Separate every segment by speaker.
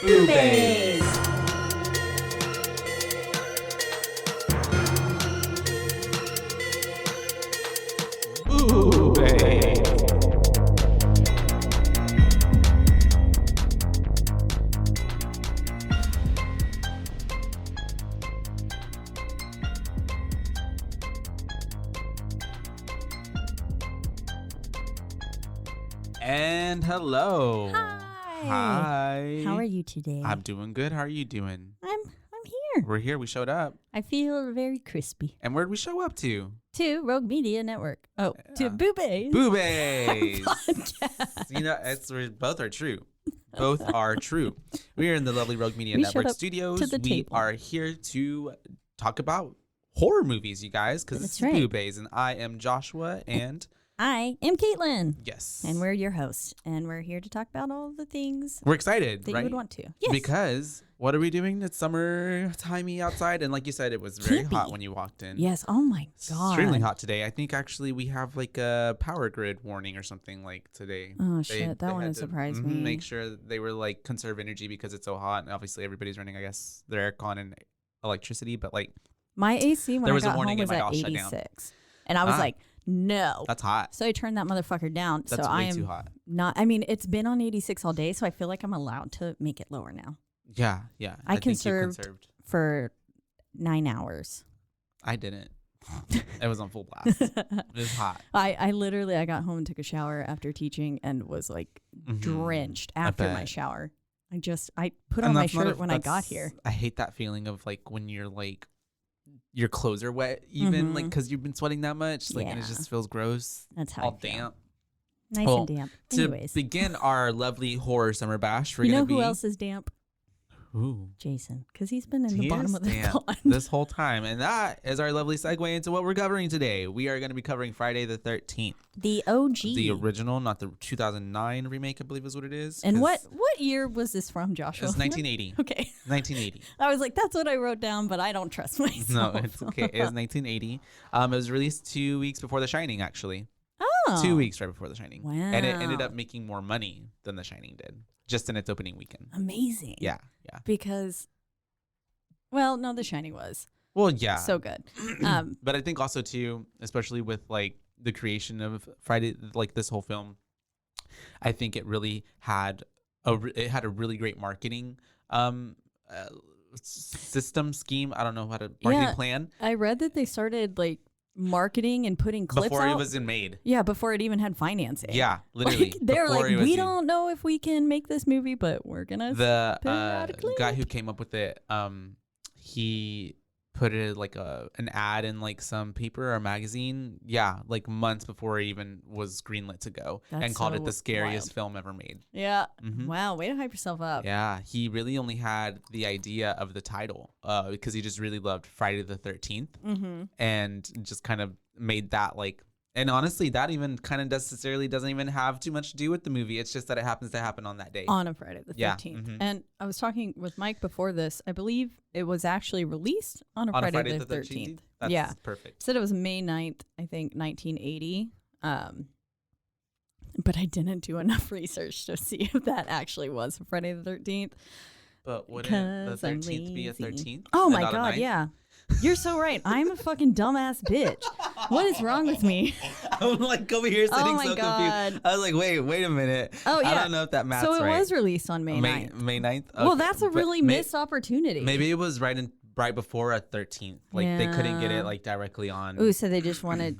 Speaker 1: Voorhees.
Speaker 2: And hello.
Speaker 1: Hi. How are you today?
Speaker 2: I'm doing good. How are you doing?
Speaker 1: I'm here.
Speaker 2: We're here. We showed up.
Speaker 1: I feel very crispy.
Speaker 2: And where'd we show up to?
Speaker 1: To Rogue Media Network. Oh, to Boobays.
Speaker 2: Boobays.
Speaker 1: Podcast.
Speaker 2: You know, both are true. Both are true. We are in the lovely Rogue Media Network studios. We are here to talk about horror movies, you guys, because this is Boobays. And I am Joshua and
Speaker 1: I am Caitlin.
Speaker 2: Yes.
Speaker 1: And we're your hosts. And we're here to talk about all the things
Speaker 2: we're excited,
Speaker 1: that
Speaker 2: right?
Speaker 1: you would want to. Yes.
Speaker 2: Because what are we doing? It's summer-timey outside. And like you said, it was very hot when you walked in.
Speaker 1: Yes. Oh, my God.
Speaker 2: Extremely hot today. I think actually we have like a power grid warning or something like today.
Speaker 1: Oh, shit. That one surprised me.
Speaker 2: Make sure they were like conserve energy because it's so hot. And obviously everybody's running, I guess, their aircon and electricity. But like
Speaker 1: my AC when I got home was at 86. And I was like, no.
Speaker 2: That's hot.
Speaker 1: So I turned that motherfucker down.
Speaker 2: That's way too hot.
Speaker 1: I mean, it's been on 86 all day, so I feel like I'm allowed to make it lower now.
Speaker 2: Yeah.
Speaker 1: I conserved for 9 hours.
Speaker 2: I didn't. It was on full blast. It was hot.
Speaker 1: I literally got home and took a shower after teaching and was like drenched after my shower. I put on my shirt when I got here.
Speaker 2: I hate that feeling of like when you're like your clothes are wet even like because you've been sweating that much like and it just feels gross.
Speaker 1: That's how
Speaker 2: all damp.
Speaker 1: Nice and damp. Anyways.
Speaker 2: To begin our lovely horror summer bash, we're
Speaker 1: who else is damp?
Speaker 2: Ooh.
Speaker 1: Jason, because he's been in the bottom of the pond
Speaker 2: this whole time. And that is our lovely segue into what we're covering today. We are going to be covering Friday the 13th.
Speaker 1: The OG.
Speaker 2: The original, not the 2009 remake, I believe is what it is.
Speaker 1: And what year was this from, Joshua?
Speaker 2: It's 1980.
Speaker 1: Okay.
Speaker 2: 1980.
Speaker 1: I was like, that's what I wrote down, but I don't trust myself.
Speaker 2: No, it's okay. It is 1980. It was released 2 weeks before The Shining, actually.
Speaker 1: Oh.
Speaker 2: 2 weeks right before The Shining.
Speaker 1: Wow.
Speaker 2: And it ended up making more money than The Shining did, just in its opening weekend.
Speaker 1: Amazing.
Speaker 2: Yeah.
Speaker 1: Because, well, no, The Shining was.
Speaker 2: Well, yeah.
Speaker 1: So good.
Speaker 2: But I think also, too, especially with, like, the creation of Friday, like, this whole film, I think it really had a really great marketing system, scheme. I don't know how to marketing plan.
Speaker 1: I read that they started, like, marketing and putting clips
Speaker 2: before
Speaker 1: out.
Speaker 2: It was made.
Speaker 1: Yeah, before it even had financing.
Speaker 2: Yeah, literally.
Speaker 1: Like, they're like, we don't know if we can make this movie, but we're gonna.
Speaker 2: The guy who came up with it, he put it like an ad in like some paper or magazine. Yeah, like months before it even was greenlit to go, and called it the scariest film ever made.
Speaker 1: Yeah. Wow, way to hype yourself up.
Speaker 2: Yeah, he really only had the idea of the title because he just really loved Friday the 13th, and just kind of made that like. And honestly, that even kind of necessarily doesn't even have too much to do with the movie. It's just that it happens to happen on that day.
Speaker 1: On a Friday the 13th. And I was talking with Mike before this. I believe it was actually released on a Friday the 13th.
Speaker 2: That's perfect.
Speaker 1: Said it was May 9th, I think, 1980. But I didn't do enough research to see if that actually was Friday the 13th.
Speaker 2: But wouldn't the 13th be a 13th?
Speaker 1: Oh, my God, yeah. You're so right. I'm a fucking dumbass bitch. What is wrong with me?
Speaker 2: I'm like over here sitting so confused. I was like, wait a minute.
Speaker 1: Oh, yeah.
Speaker 2: I don't know if that math's right.
Speaker 1: So it was released on May 9th.
Speaker 2: May 9th? Okay.
Speaker 1: Well, that's a really missed opportunity.
Speaker 2: Maybe it was right before a 13th. Like they couldn't get it like directly on.
Speaker 1: Ooh, so they just wanted,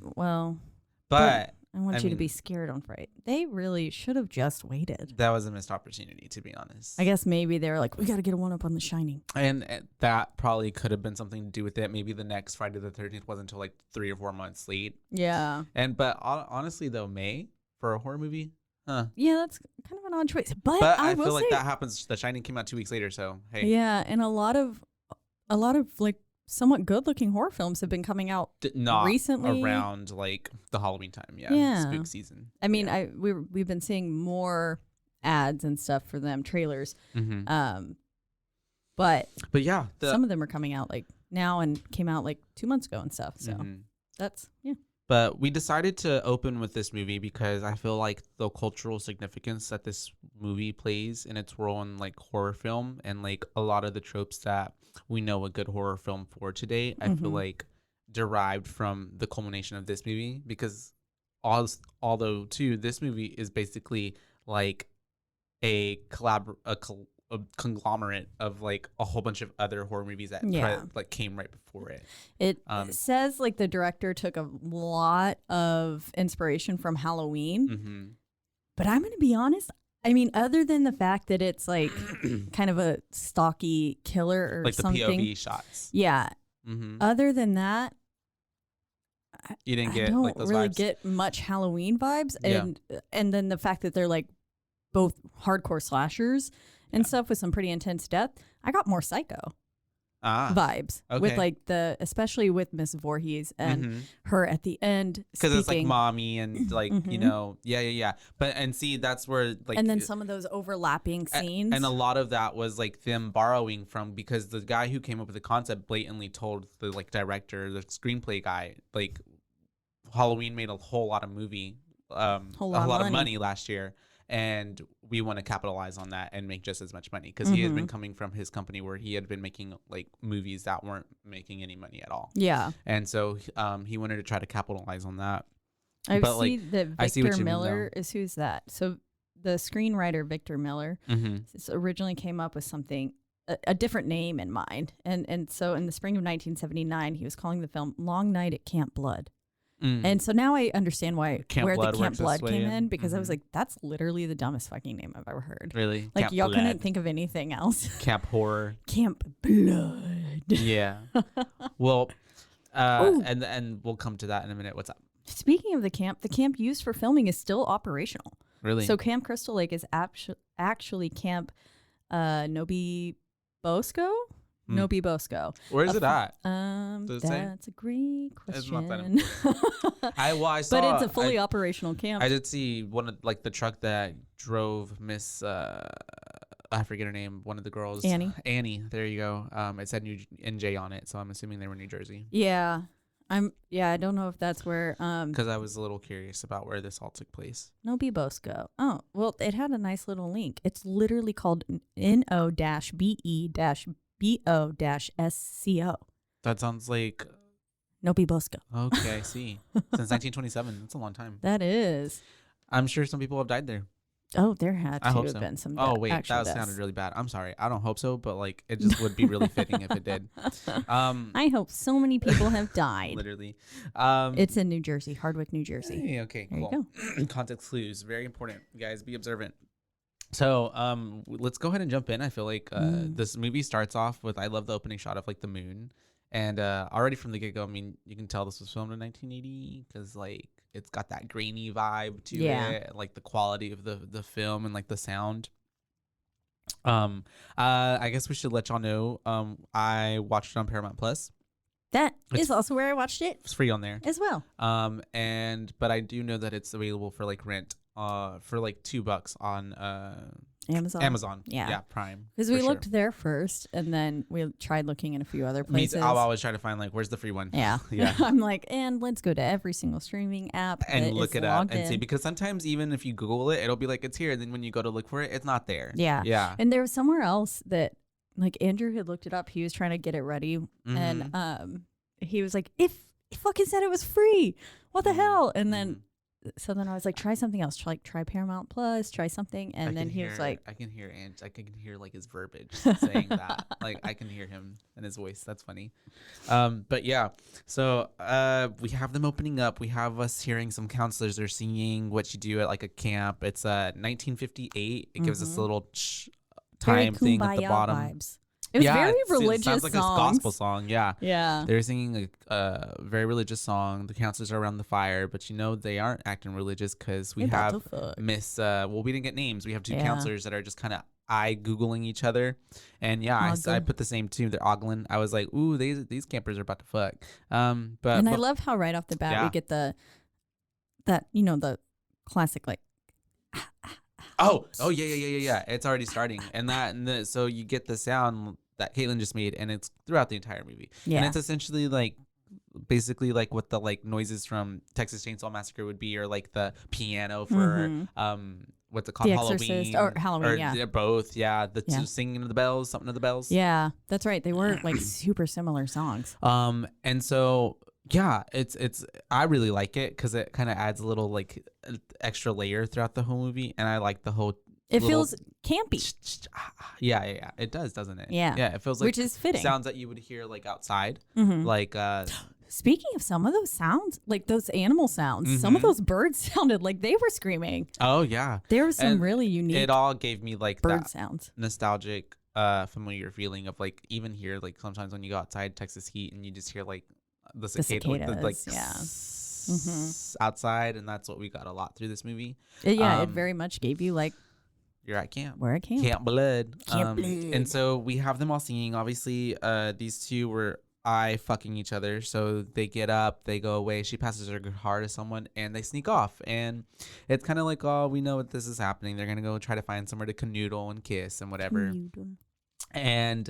Speaker 1: but I want you to be scared on Friday. They really should have just waited.
Speaker 2: That was a missed opportunity, to be honest.
Speaker 1: I guess maybe they were like, we got to get a one up on The Shining.
Speaker 2: And that probably could have been something to do with it. Maybe the next Friday the 13th wasn't until like 3 or 4 months late.
Speaker 1: Yeah.
Speaker 2: But honestly, though, May for a horror movie, huh?
Speaker 1: Yeah, that's kind of an odd choice. But
Speaker 2: I feel like that happens. The Shining came out 2 weeks later, so hey.
Speaker 1: Yeah, and a lot of like somewhat good-looking horror films have been coming out
Speaker 2: not
Speaker 1: recently
Speaker 2: around like the Halloween time, yeah. Spook season.
Speaker 1: I mean, we've been seeing more ads and stuff for them, trailers. But
Speaker 2: yeah,
Speaker 1: some of them are coming out like now and came out like 2 months ago and stuff. So that's
Speaker 2: But we decided to open with this movie because I feel like the cultural significance that this movie plays in its role in like horror film and like a lot of the tropes that we know a good horror film for today, I feel like derived from the culmination of this movie because although too, this movie is basically like a conglomerate of like a whole bunch of other horror movies that like came right before it.
Speaker 1: It says like the director took a lot of inspiration from Halloween, but I'm going to be honest. I mean, other than the fact that it's like kind of a stocky killer or
Speaker 2: like
Speaker 1: something.
Speaker 2: Like the POV shots.
Speaker 1: Yeah. Other than that,
Speaker 2: you didn't get
Speaker 1: I don't
Speaker 2: like those
Speaker 1: really
Speaker 2: vibes?
Speaker 1: Get much Halloween vibes. And then the fact that they're like both hardcore slashers and stuff with some pretty intense death. I got more Psycho vibes with like especially with Miss Voorhees and her at the end
Speaker 2: because it's like mommy and like you know but and see that's where like
Speaker 1: and then some of those overlapping scenes
Speaker 2: and a lot of that was like them borrowing from because the guy who came up with the concept blatantly told the like director, the screenplay guy, like Halloween made a whole lot of money last year. And we want to capitalize on that and make just as much money because he had been coming from his company where he had been making like movies that weren't making any money at all. Yeah. And so he wanted to try to capitalize on that.
Speaker 1: I see that Victor Miller is who's that? So the screenwriter Victor Miller originally came up with something, a different name in mind. And so in the spring of 1979, he was calling the film Long Night at Camp Blood. And so now I understand where the Camp Blood came in because I was like, that's literally the dumbest fucking name I've ever heard.
Speaker 2: Really?
Speaker 1: Like y'all couldn't think of anything else.
Speaker 2: Camp Horror.
Speaker 1: Camp Blood.
Speaker 2: Yeah. Well, and we'll come to that in a minute. What's up?
Speaker 1: Speaking of the camp used for filming is still operational.
Speaker 2: Really?
Speaker 1: So Camp Crystal Lake is actually Camp Nobi Bosco. Nobi Bosco.
Speaker 2: Where is it at?
Speaker 1: That's a great question.
Speaker 2: It's not that I saw,
Speaker 1: but it's a fully operational camp.
Speaker 2: I did see one of like the truck that drove Miss I forget her name. One of the girls, Annie. There you go. It said NJ on it, so I'm assuming they were New Jersey.
Speaker 1: Yeah, I don't know if that's where.
Speaker 2: Because I was a little curious about where this all took place.
Speaker 1: Nobi Bosco. Oh well, it had a nice little link. It's literally called NO-BE-BO-SCO.
Speaker 2: That sounds like
Speaker 1: Nobi Bosco.
Speaker 2: Okay, I see. Since 1927. That's a long time.
Speaker 1: That is.
Speaker 2: I'm sure some people have died there.
Speaker 1: Oh, there had to have been some.
Speaker 2: Oh wait, that sounded really bad. I'm sorry. I don't hope so, but like it just would be really fitting if it did.
Speaker 1: I hope so many people have died.
Speaker 2: Literally.
Speaker 1: It's in New Jersey, Hardwick, New Jersey.
Speaker 2: Hey, okay,
Speaker 1: there
Speaker 2: cool. You go. Context clues, very important. You guys, be observant. So let's go ahead and jump in. I feel like this movie starts off with, I love the opening shot of like the moon. And already from the get-go, I mean, you can tell this was filmed in 1980 because like it's got that grainy vibe to it, like the quality of the film and like the sound. I guess we should let y'all know I watched it on Paramount Plus.
Speaker 1: That is also where I watched it.
Speaker 2: It's free on there
Speaker 1: as well.
Speaker 2: But I do know that it's available for like rent for like $2 on Amazon. Yeah, Prime.
Speaker 1: Because we looked there first, and then we tried looking in a few other places.
Speaker 2: I'll always try to find like, where's the free one?
Speaker 1: Yeah. I'm like, and let's go to every single streaming app
Speaker 2: and look it up and see, because sometimes even if you Google it, it'll be like it's here, and then when you go to look for it, it's not there. Yeah.
Speaker 1: And there was somewhere else that like Andrew had looked it up. He was trying to get it ready, and he was like, "If fucking said it was free, what the hell?" And then. So then I was like, try something else. Try Paramount Plus, try something. And then he was like,
Speaker 2: I can hear like his verbiage saying that. Like I can hear him and his voice. That's funny. But yeah, so we have them opening up. We have us hearing some counselors. They're singing What You Do at like a camp. It's 1958. It gives us a little time thing at the bottom. Vibes.
Speaker 1: It was very religious.
Speaker 2: It sounds like
Speaker 1: songs.
Speaker 2: a gospel song. Yeah.
Speaker 1: Yeah.
Speaker 2: They're singing a very religious song. The counselors are around the fire, but you know they aren't acting religious because we have Miss. Well, we didn't get names. We have two counselors that are just kind of Googling each other, and I put the same too. They're ogling. I was like, ooh, these campers are about to fuck. But
Speaker 1: I love how right off the bat we get the classic like.
Speaker 2: Oh yeah. It's already starting, and so you get the sound that Caitlin just made, and it's throughout the entire movie. Yeah. And it's essentially like basically like what the like noises from Texas Chainsaw Massacre would be, or like the piano for what's it called,
Speaker 1: The
Speaker 2: Halloween,
Speaker 1: Exorcist, or Halloween, yeah.
Speaker 2: They're both, singing of the bells, something of the bells.
Speaker 1: Yeah, that's right. They were like super similar songs.
Speaker 2: And so yeah, it's I really like it because it kind of adds a little like extra layer throughout the whole movie, and I like the whole.
Speaker 1: It feels campy.
Speaker 2: Yeah, it does, doesn't it?
Speaker 1: Yeah,
Speaker 2: it feels like,
Speaker 1: which is fitting.
Speaker 2: Sounds that you would hear like outside, like.
Speaker 1: Speaking of some of those sounds, like those animal sounds, some of those birds sounded like they were screaming.
Speaker 2: Oh yeah,
Speaker 1: there was some really unique.
Speaker 2: It all gave me like
Speaker 1: bird
Speaker 2: that
Speaker 1: sounds,
Speaker 2: nostalgic, familiar feeling of like even here, like sometimes when you go outside Texas heat and you just hear like the cicadas, like outside, and that's what we got a lot through this movie.
Speaker 1: It very much gave you like.
Speaker 2: You're at camp.
Speaker 1: We're at camp.
Speaker 2: Camp Blood.
Speaker 1: Camp Blood.
Speaker 2: And so we have them all singing. Obviously, these two were fucking each other. So they get up, they go away. She passes her guitar to someone, and they sneak off. And it's kind of like, oh, we know what this is happening. They're gonna go try to find somewhere to canoodle and kiss and whatever. And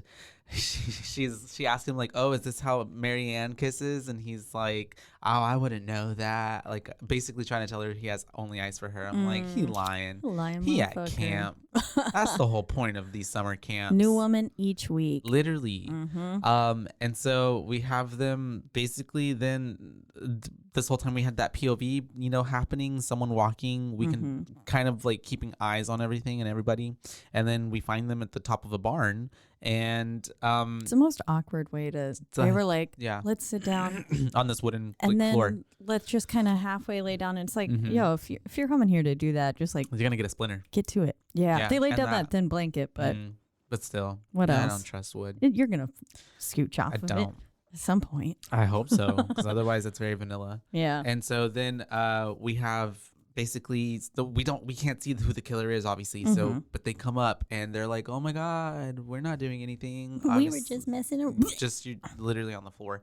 Speaker 2: she asked him like, oh, is this how Mary Ann kisses? And he's like, oh, I wouldn't know that. Like basically trying to tell her he has only eyes for her. I'm like, he lying. He at camp. That's the whole point of these summer camps.
Speaker 1: New woman each week.
Speaker 2: Literally. And so we have them basically then this whole time we had that POV, happening, someone walking. We can kind of like keeping eyes on everything and everybody. And then we find them at the top of a barn. And
Speaker 1: it's the most awkward way to. They were like, let's sit down
Speaker 2: on this wooden
Speaker 1: and then
Speaker 2: floor.
Speaker 1: Let's just kind of halfway lay down. And it's like, yo, if you're coming here to do that, just like
Speaker 2: you're gonna get a splinter.
Speaker 1: Get to it. Yeah. They laid down that thin blanket, but
Speaker 2: still,
Speaker 1: what else?
Speaker 2: I don't trust wood.
Speaker 1: You're gonna scooch off. It at some point.
Speaker 2: I hope so, because otherwise it's very vanilla.
Speaker 1: Yeah.
Speaker 2: And so then we have. Basically, we can't see who the killer is, obviously. So, but they come up and they're like, "Oh my God, we're not doing anything.
Speaker 1: We were just messing around.
Speaker 2: Just you, literally on the floor,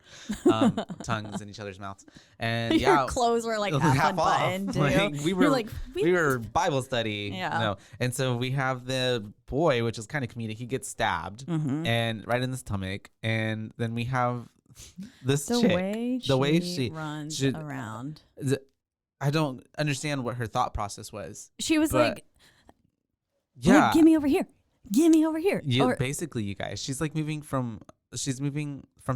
Speaker 2: tongues in each other's mouths, and
Speaker 1: your clothes were like half unbuttoned.
Speaker 2: Like, we were Bible study.
Speaker 1: Yeah.
Speaker 2: And so we have the boy, which is kind of comedic. He gets stabbed and right in the stomach, and then we have this chick. The way she
Speaker 1: runs around.
Speaker 2: I don't understand what her thought process was.
Speaker 1: She was like, "Yeah, give me over here. Give me over here."
Speaker 2: Basically, you guys, she's moving from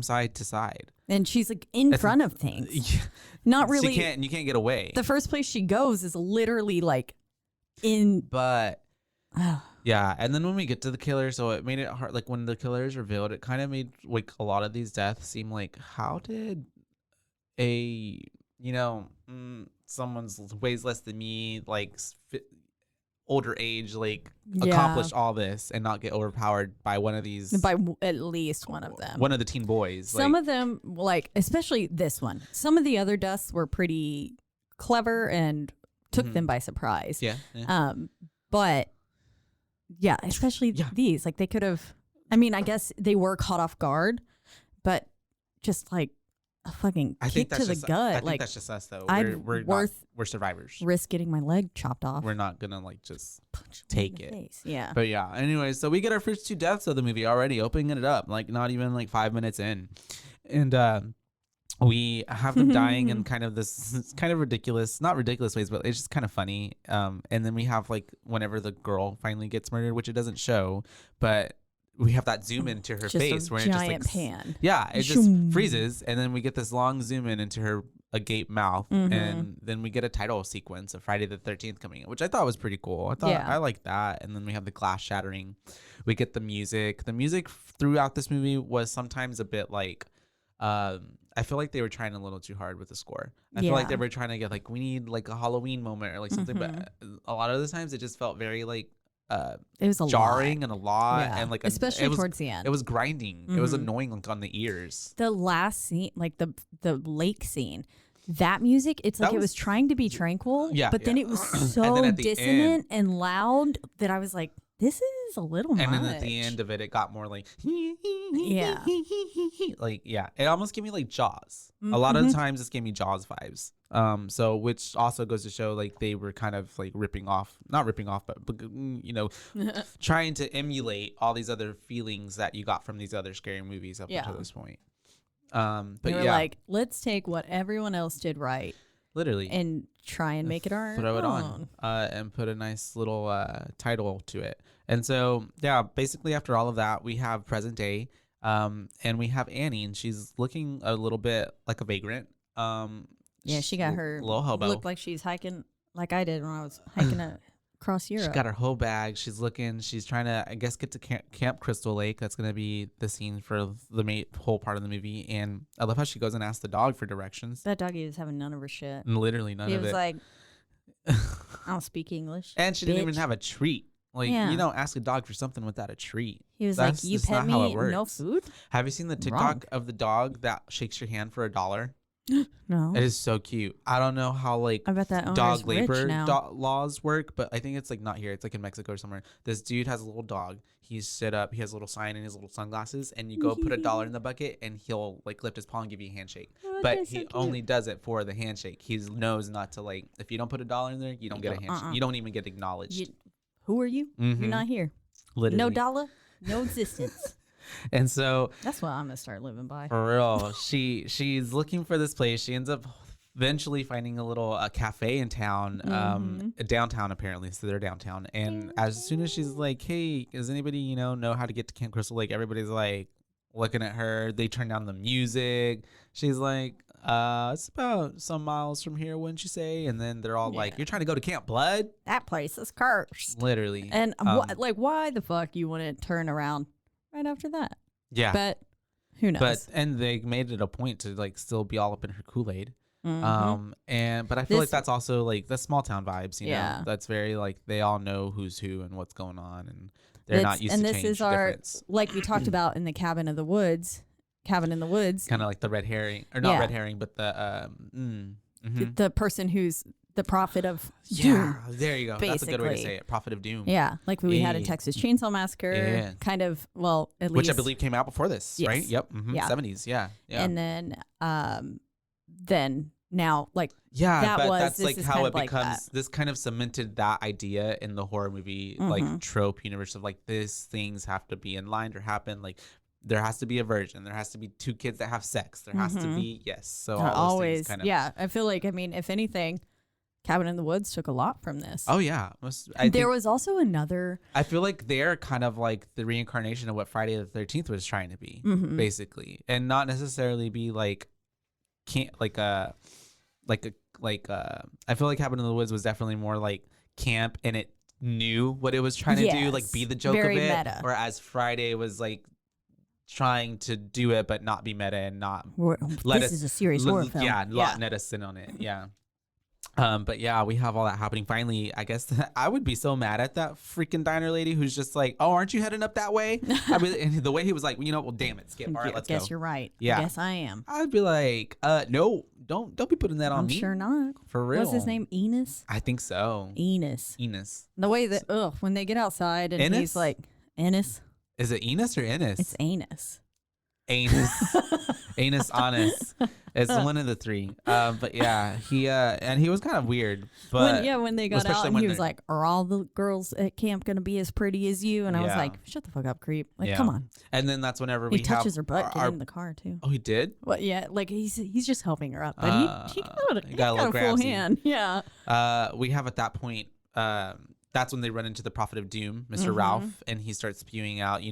Speaker 2: side to side,
Speaker 1: and she's like in front of things. Yeah. Not really.
Speaker 2: You can't get away.
Speaker 1: The first place she goes is literally like in.
Speaker 2: But yeah, and then when we get to the killer, so it made it hard. Like when the killer is revealed, it kind of made like a lot of these deaths seem like, how did someone's weighs less than me, like older age, like accomplish all this and not get overpowered by one of these,
Speaker 1: by at least one of them,
Speaker 2: one of the teen boys.
Speaker 1: Some of them, like especially this one, some of the other deaths were pretty clever and took them by surprise.
Speaker 2: Yeah.
Speaker 1: But yeah, especially these, like they could have, I mean, I guess they were caught off guard, but just like a fucking kick to the gut.
Speaker 2: I think that's just us though. We're survivors.
Speaker 1: Risk getting my leg chopped off.
Speaker 2: We're not gonna like just take it.
Speaker 1: Face. Yeah.
Speaker 2: But yeah. Anyway, so we get our first two deaths of the movie already, opening it up, like not even like 5 minutes in, and we have them dying in kind of this kind of ridiculous, not ridiculous ways, but it's just kind of funny. And then we have like whenever the girl finally gets murdered, which it doesn't show, but we have that zoom into her face where it just like
Speaker 1: pan.
Speaker 2: Yeah, it just freezes, and then we get this long zoom in into her agape mouth, and then we get a title sequence of Friday the 13th coming in, which I thought was pretty cool. I like that. And then we have the glass shattering. We get the music. The music throughout this movie was sometimes a bit like I feel like they were trying a little too hard with the score. I feel like they were trying to get like, we need like a Halloween moment or like something, but a lot of the times it just felt very like
Speaker 1: it was
Speaker 2: jarring and a lot, and like
Speaker 1: especially towards the end,
Speaker 2: it was grinding. It was annoying, like on the ears.
Speaker 1: The last scene, like the lake scene, that music, it's like it was trying to be tranquil, but then it was so dissonant and loud that I was like, this is a little much.
Speaker 2: And then at the end of it, it got more like like it almost gave me like Jaws. A lot of the times, this gave me Jaws vibes. So which also goes to show like they were kind of like not ripping off, but trying to emulate all these other feelings that you got from these other scary movies up until this point. But
Speaker 1: they were like, let's take what everyone else did right,
Speaker 2: literally,
Speaker 1: and try and make it our
Speaker 2: throw it
Speaker 1: own.
Speaker 2: on, and put a nice little title to it. And so, yeah, basically after all of that, we have present day, and we have Annie, and she's looking a little bit like a vagrant.
Speaker 1: Yeah, she got her
Speaker 2: little hobo.
Speaker 1: Looked like she's hiking like I did when I was hiking across Europe.
Speaker 2: She got her whole bag. She's trying to, I guess, get to Camp Crystal Lake. That's going to be the scene for the whole part of the movie. And I love how she goes and asks the dog for directions.
Speaker 1: That doggy was having none of her shit.
Speaker 2: Literally none of it.
Speaker 1: He was like, I don't speak English.
Speaker 2: And she didn't even have a treat. Like, you don't ask a dog for something without a treat.
Speaker 1: He was like, you pet me, no food?
Speaker 2: Have you seen the TikTok of the dog that shakes your hand for $1?
Speaker 1: No.
Speaker 2: It is so cute. I don't know how like
Speaker 1: I bet that
Speaker 2: dog labor laws work, but I think it's like not here. It's like in Mexico or somewhere. This dude has a little dog. He's set up. He has a little sign and his little sunglasses, and you go put $1 in the bucket, and he'll like lift his paw and give you a handshake. But he only does it for the handshake. He knows not to like. If you don't put $1 in there, you don't get a handshake. You don't even get acknowledged.
Speaker 1: Who are you? You're not here.
Speaker 2: Literally.
Speaker 1: No dollar, no existence.
Speaker 2: And so
Speaker 1: that's what I'm gonna start living by.
Speaker 2: For real, she's looking for this place. She ends up eventually finding a cafe in town, downtown apparently. So they're downtown. And as soon as she's like, "Hey, does anybody know how to get to Camp Crystal Lake?" Everybody's like looking at her. They turn down the music. She's like, "It's about some miles from here, wouldn't you say?" And then they're all like, "You're trying to go to Camp Blood?
Speaker 1: That place is cursed."
Speaker 2: Literally.
Speaker 1: And why the fuck you wouldn't turn around right after that?
Speaker 2: Yeah.
Speaker 1: But who knows?
Speaker 2: And they made it a point to like still be all up in her Kool-Aid. But I feel like that's also like the small town vibes, you know. That's very like they all know who's who and what's going on, and they're not used to change. And this is difference.
Speaker 1: Like we talked about in the cabin in the woods, kind of
Speaker 2: like the red herring, or not red herring, but
Speaker 1: the person who's the prophet of doom.
Speaker 2: There you go.
Speaker 1: Basically.
Speaker 2: That's a good way to say it. Prophet of doom.
Speaker 1: Yeah, like we had in Texas Chainsaw Massacre. Yeah. Kind of, well, at least.
Speaker 2: Which I believe came out before this, right? Yep. Yeah. 70s. Yeah.
Speaker 1: And then now, like,
Speaker 2: that's like how it becomes. This kind of cemented that idea in the horror movie, like trope universe of like these things have to be in line or happen. Like there has to be a virgin. There has to be two kids that have sex. There has to be So all
Speaker 1: always,
Speaker 2: those things kind of.
Speaker 1: I feel like if anything, Cabin in the Woods took a lot from this.
Speaker 2: Oh yeah,
Speaker 1: there was also another.
Speaker 2: I feel like they're kind of like the reincarnation of what Friday the 13th was trying to be, basically, and not necessarily be like, I feel like Cabin in the Woods was definitely more like camp, and it knew what it was trying to do, like be the joke of it. Meta. Whereas Friday was like trying to do it, but not be meta and not
Speaker 1: this is a serious horror film.
Speaker 2: Let us in on it. Yeah. But yeah, we have all that happening. Finally, I guess I would be so mad at that freaking diner lady who's just like, "Oh, aren't you heading up that way?" And the way he was like, well, damn it, Skip. All right, let's go.
Speaker 1: Guess you're right.
Speaker 2: Yeah.
Speaker 1: Guess I am.
Speaker 2: I'd be like, no, don't be putting that on me.
Speaker 1: I'm sure not.
Speaker 2: For real.
Speaker 1: What's his name? Enos?
Speaker 2: I think so.
Speaker 1: Enos. The way that, when they get outside and he's like, Enos.
Speaker 2: Is it Enos or Ennis?
Speaker 1: It's Anus.
Speaker 2: Anus honest. It's one of the three. But yeah, he was kind of weird. But
Speaker 1: when they got out and he was like, "Are all the girls at camp gonna be as pretty as you?" And I was like, "Shut the fuck up, creep! Like, come on."
Speaker 2: And then that's whenever
Speaker 1: he touches her butt getting in the car too.
Speaker 2: Oh, he did?
Speaker 1: Well, yeah, like he's just helping her up, but he got a full hand. Yeah.
Speaker 2: We have at that point. That's when they run into the Prophet of Doom, Mr. Ralph, and he starts spewing out,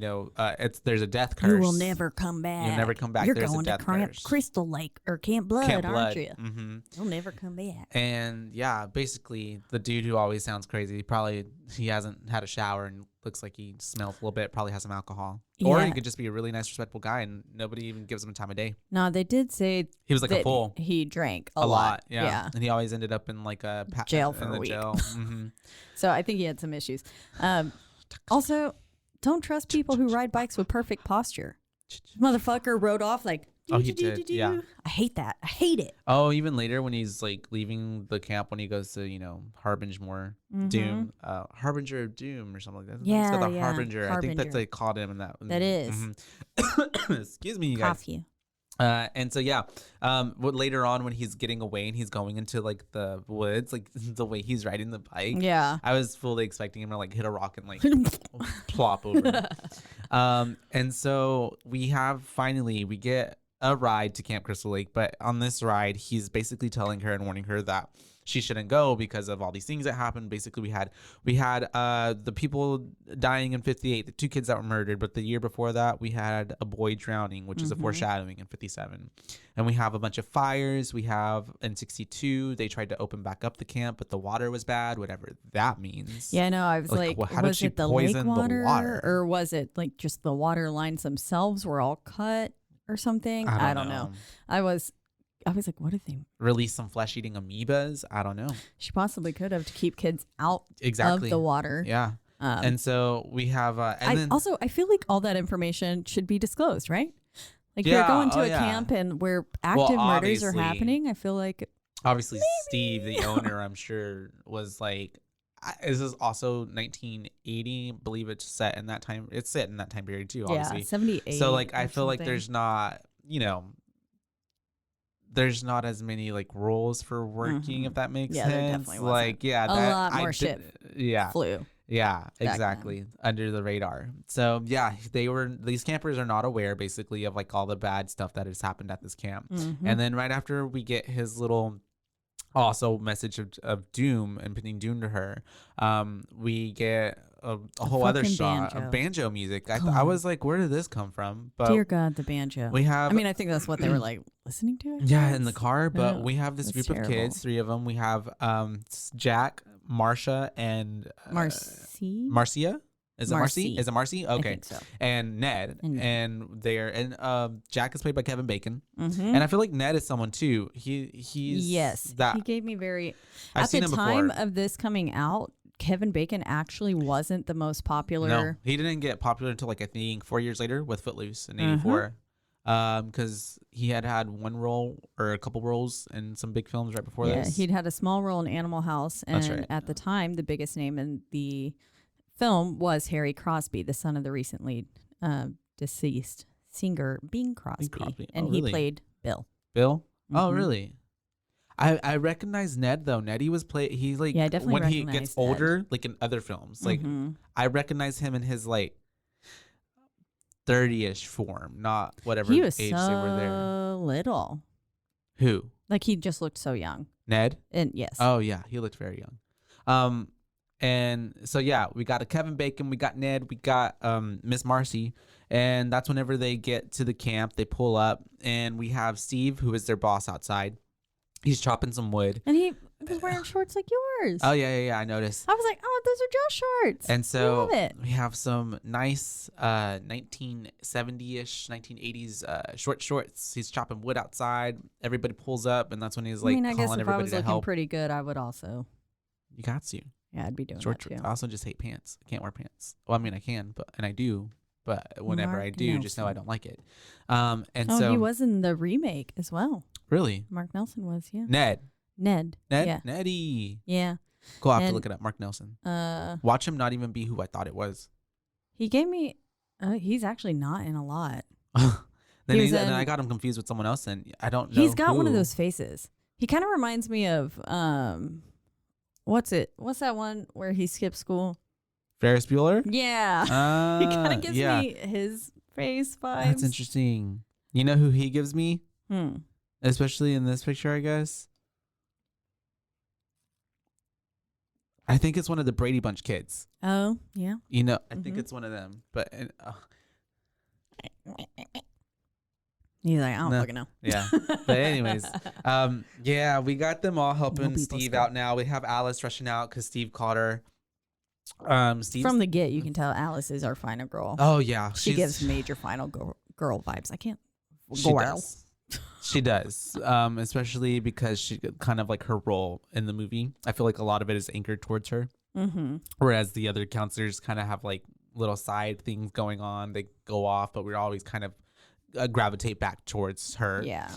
Speaker 2: there's a death curse.
Speaker 1: You will never come back.
Speaker 2: You'll never come back.
Speaker 1: You're
Speaker 2: there's
Speaker 1: going
Speaker 2: a death
Speaker 1: to Camp
Speaker 2: curse.
Speaker 1: Crystal Lake or Camp Blood, aren't you? You'll never come back.
Speaker 2: And yeah, basically the dude who always sounds crazy, he hasn't had a shower and looks like he smells a little bit, probably has some alcohol. Yeah. Or he could just be a really nice, respectful guy and nobody even gives him a time of day.
Speaker 1: No, they did say
Speaker 2: he was like a fool.
Speaker 1: He drank a lot.
Speaker 2: Yeah. And he always ended up in like a
Speaker 1: jail for a week. So I think he had some issues. Also, don't trust people who ride bikes with perfect posture. Motherfucker rode off like,
Speaker 2: he did. Yeah.
Speaker 1: I hate that. I hate it.
Speaker 2: Oh, even later when he's like leaving the camp, when he goes to, Harbinger Doom, Harbinger of Doom or something like that.
Speaker 1: Yeah.
Speaker 2: It's got the Harbinger. I think that they called him in that.
Speaker 1: That is.
Speaker 2: Excuse me, you guys.
Speaker 1: Coffee.
Speaker 2: And so later on when he's getting away and he's going into like the woods, like the way he's riding the bike, I was fully expecting him to like hit a rock and like plop over. And so we get a ride to Camp Crystal Lake, but on this ride, he's basically telling her and warning her that she shouldn't go because of all these things that happened. Basically, we had the people dying in 58, the 2 kids that were murdered, but the year before that, we had a boy drowning, which is a foreshadowing in 57. And we have a bunch of fires. We have in 62, they tried to open back up the camp, but the water was bad, whatever that means.
Speaker 1: Yeah, no, I was like
Speaker 2: how did
Speaker 1: was
Speaker 2: she
Speaker 1: it the
Speaker 2: poison
Speaker 1: lake water,
Speaker 2: the water?
Speaker 1: or was it like just the water lines themselves were all cut or something? I don't know. I was like, what if they
Speaker 2: release some flesh-eating amoebas? I don't know.
Speaker 1: She possibly could have to keep kids out
Speaker 2: of
Speaker 1: the water.
Speaker 2: Yeah. And so we have,
Speaker 1: I feel like all that information should be disclosed, right? Like you're going to a camp and where active murders are happening. I feel like
Speaker 2: obviously Steve, the owner, I'm sure was like, this is also 1980. I believe it's set in that time. It's set in that time period too, obviously.
Speaker 1: Yeah, 78.
Speaker 2: So like, I feel like there's not, there's not as many like rules for working, if that makes sense.
Speaker 1: There definitely wasn't.
Speaker 2: Like,
Speaker 1: a lot more shit flew.
Speaker 2: Yeah, exactly. Under the radar. So yeah, these campers are not aware basically of like all the bad stuff that has happened at this camp. And then right after we get his little also message of doom and putting doom to her, we get a whole other shot of banjo music. I was like, where did this come from? But
Speaker 1: dear God, the banjo.
Speaker 2: We have.
Speaker 1: I mean, I think that's what they were like listening to.
Speaker 2: Yeah, in the car. But we have this group of kids, 3 of them. We have Jack, Marcia, and Marcia. Is it Marcy? Is it Marcy? Okay. I think so. And Ned. And Jack is played by Kevin Bacon. And I feel like Ned is someone too. He's
Speaker 1: he gave me very. At the time of this coming out, Kevin Bacon actually wasn't the most popular.
Speaker 2: No, he didn't get popular until like I think 4 years later with Footloose in '84. Because he had one role or a couple roles in some big films right before this.
Speaker 1: Yeah, he'd had a small role in Animal House, and at the time, the biggest name in the film was Harry Crosby, the son of the recently deceased singer Bing Crosby. And he played Bill.
Speaker 2: Bill? Oh, really? I recognize Ned though. Ned, was he's like
Speaker 1: definitely
Speaker 2: when he gets older, like in other films. Like I recognize him in his like 30-ish form, not whatever age they were there.
Speaker 1: Little.
Speaker 2: Who?
Speaker 1: Like he just looked so young.
Speaker 2: Ned?
Speaker 1: And yes.
Speaker 2: Oh yeah, he looked very young. And so yeah, we got a Kevin Bacon, we got Ned, we got Miss Marcy, and that's whenever they get to the camp, they pull up, and we have Steve, who is their boss outside. He's chopping some wood.
Speaker 1: And he was wearing shorts like yours.
Speaker 2: Oh, yeah, I noticed.
Speaker 1: I was like, oh, those are Josh shorts.
Speaker 2: And so we have some nice 1970-ish, 1980s short shorts. He's chopping wood outside. Everybody pulls up, and that's when he's like calling everybody to help. I guess if I was looking
Speaker 1: pretty good, I would also.
Speaker 2: You got to.
Speaker 1: Yeah, I'd be doing
Speaker 2: short
Speaker 1: that too.
Speaker 2: I also just hate pants. I can't wear pants. Well, I mean, I can, and I do. But whenever I do, just know I don't like it. So
Speaker 1: he was in the remake as well.
Speaker 2: Really?
Speaker 1: Mark Nelson was, yeah.
Speaker 2: Ned.
Speaker 1: Yeah.
Speaker 2: Neddy.
Speaker 1: Yeah.
Speaker 2: Cool. I have to look it up. Mark Nelson. Watch him not even be who I thought it was.
Speaker 1: He gave me. He's actually not in a lot.
Speaker 2: then I got him confused with someone else, and I don't know.
Speaker 1: He's got one of those faces. He kind of reminds me of what's that one where he skips school?
Speaker 2: Ferris Bueller?
Speaker 1: Yeah. He kind of gives me his face vibes.
Speaker 2: That's interesting. You know who he gives me? Especially in this picture, I guess. I think it's one of the Brady Bunch kids.
Speaker 1: Oh, yeah.
Speaker 2: You know, I think it's one of them. But
Speaker 1: he's like, I don't fucking know.
Speaker 2: Yeah. But anyways, we got them all helping Steve out now. We have Alice rushing out because Steve caught her.
Speaker 1: From the get, you can tell Alice is our final girl.
Speaker 2: Oh yeah,
Speaker 1: she gives major final girl vibes. I can't.
Speaker 2: She does, especially because she kind of like her role in the movie. I feel like a lot of it is anchored towards her, whereas the other counselors kind of have like little side things going on. They go off, but we're always kind of gravitate back towards her.
Speaker 1: Yeah.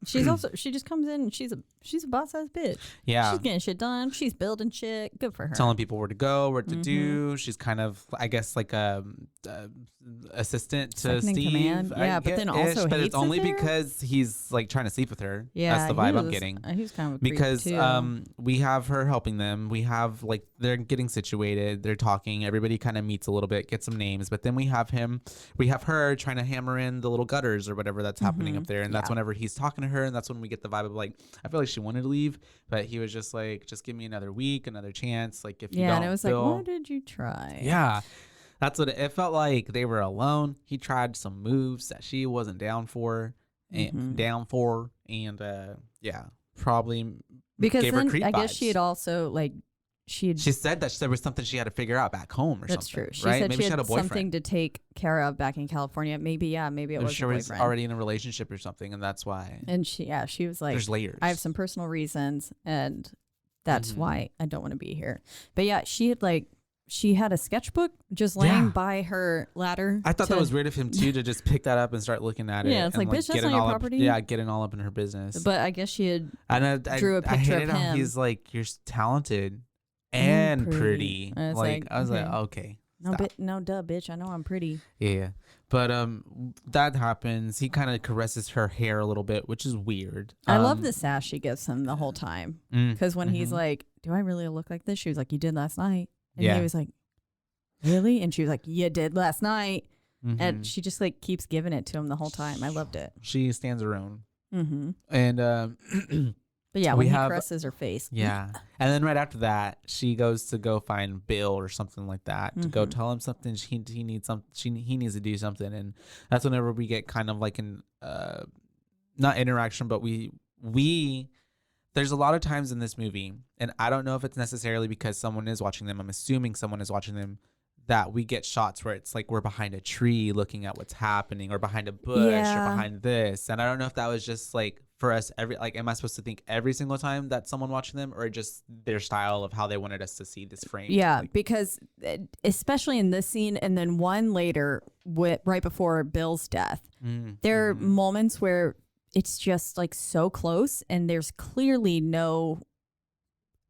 Speaker 1: She just comes in and she's a boss ass bitch.
Speaker 2: Yeah.
Speaker 1: She's getting shit done. She's building shit. Good for her.
Speaker 2: Telling people where to go, what to do. She's kind of, I guess, like a assistant to Steve.
Speaker 1: Command. Yeah, but then also
Speaker 2: but it's only because he's like trying to sleep with her.
Speaker 1: Yeah,
Speaker 2: that's the vibe I'm getting.
Speaker 1: He's kind of a
Speaker 2: because
Speaker 1: too.
Speaker 2: We have her helping them. We have like they're getting situated. They're talking. Everybody kind of meets a little bit, get some names. But then we have her trying to hammer in the little gutters or whatever that's happening up there. And that's whenever he's talking to her. And that's when we get the vibe of like, I feel like she wanted to leave, but he was just like, just give me another week, another chance. Like if you don't
Speaker 1: and it was like, what did you try?
Speaker 2: Yeah. That's what it felt like. They were alone. He tried some moves that she wasn't down for. And probably
Speaker 1: because
Speaker 2: gave
Speaker 1: then
Speaker 2: her creep
Speaker 1: I guess
Speaker 2: vibes.
Speaker 1: she had also like she said
Speaker 2: that there was something she had to figure out back home or
Speaker 1: that's
Speaker 2: something.
Speaker 1: true. She
Speaker 2: right?
Speaker 1: said
Speaker 2: Maybe
Speaker 1: she had
Speaker 2: a boyfriend.
Speaker 1: something to take care of back in California. Maybe it was
Speaker 2: she
Speaker 1: a
Speaker 2: was
Speaker 1: boyfriend.
Speaker 2: already in a relationship or something, and that's why.
Speaker 1: And she was like,
Speaker 2: there's layers.
Speaker 1: I have some personal reasons, and that's why I don't want to be here. But yeah, she had a sketchbook just laying by her ladder.
Speaker 2: I thought that was weird of him too to just pick that up and start looking at it.
Speaker 1: Yeah, it's like, bitch, that's not your property.
Speaker 2: Getting all up in her business.
Speaker 1: But I guess she had
Speaker 2: drew
Speaker 1: a picture of him.
Speaker 2: He's like, you're talented and pretty.
Speaker 1: I was like,
Speaker 2: okay.
Speaker 1: No, duh, bitch. I know I'm pretty.
Speaker 2: Yeah, but that happens. He kind of caresses her hair a little bit, which is weird.
Speaker 1: I love the sass she gives him the whole time. Because when he's like, do I really look like this? She was like, you did last night. And he was like, really? And she was like, you did last night. And she just like keeps giving it to him the whole time. I loved it.
Speaker 2: She stands her own. And
Speaker 1: but yeah, when he caresses her face.
Speaker 2: Yeah. And then right after that, she goes to go find Bill or something like that to go tell him something. He needs something. He needs to do something. And that's whenever we get kind of like an not interaction, but we there's a lot of times in this movie, and I don't know if it's necessarily because someone is watching them. I'm assuming someone is watching them, that we get shots where it's like we're behind a tree looking at what's happening, or behind a bush, or behind this. And I don't know if that was just like for us, am I supposed to think every single time that someone watching them, or just their style of how they wanted us to see this frame?
Speaker 1: Yeah, because especially in this scene, and then one later, right before Bill's death, there are moments where it's just like so close and there's clearly no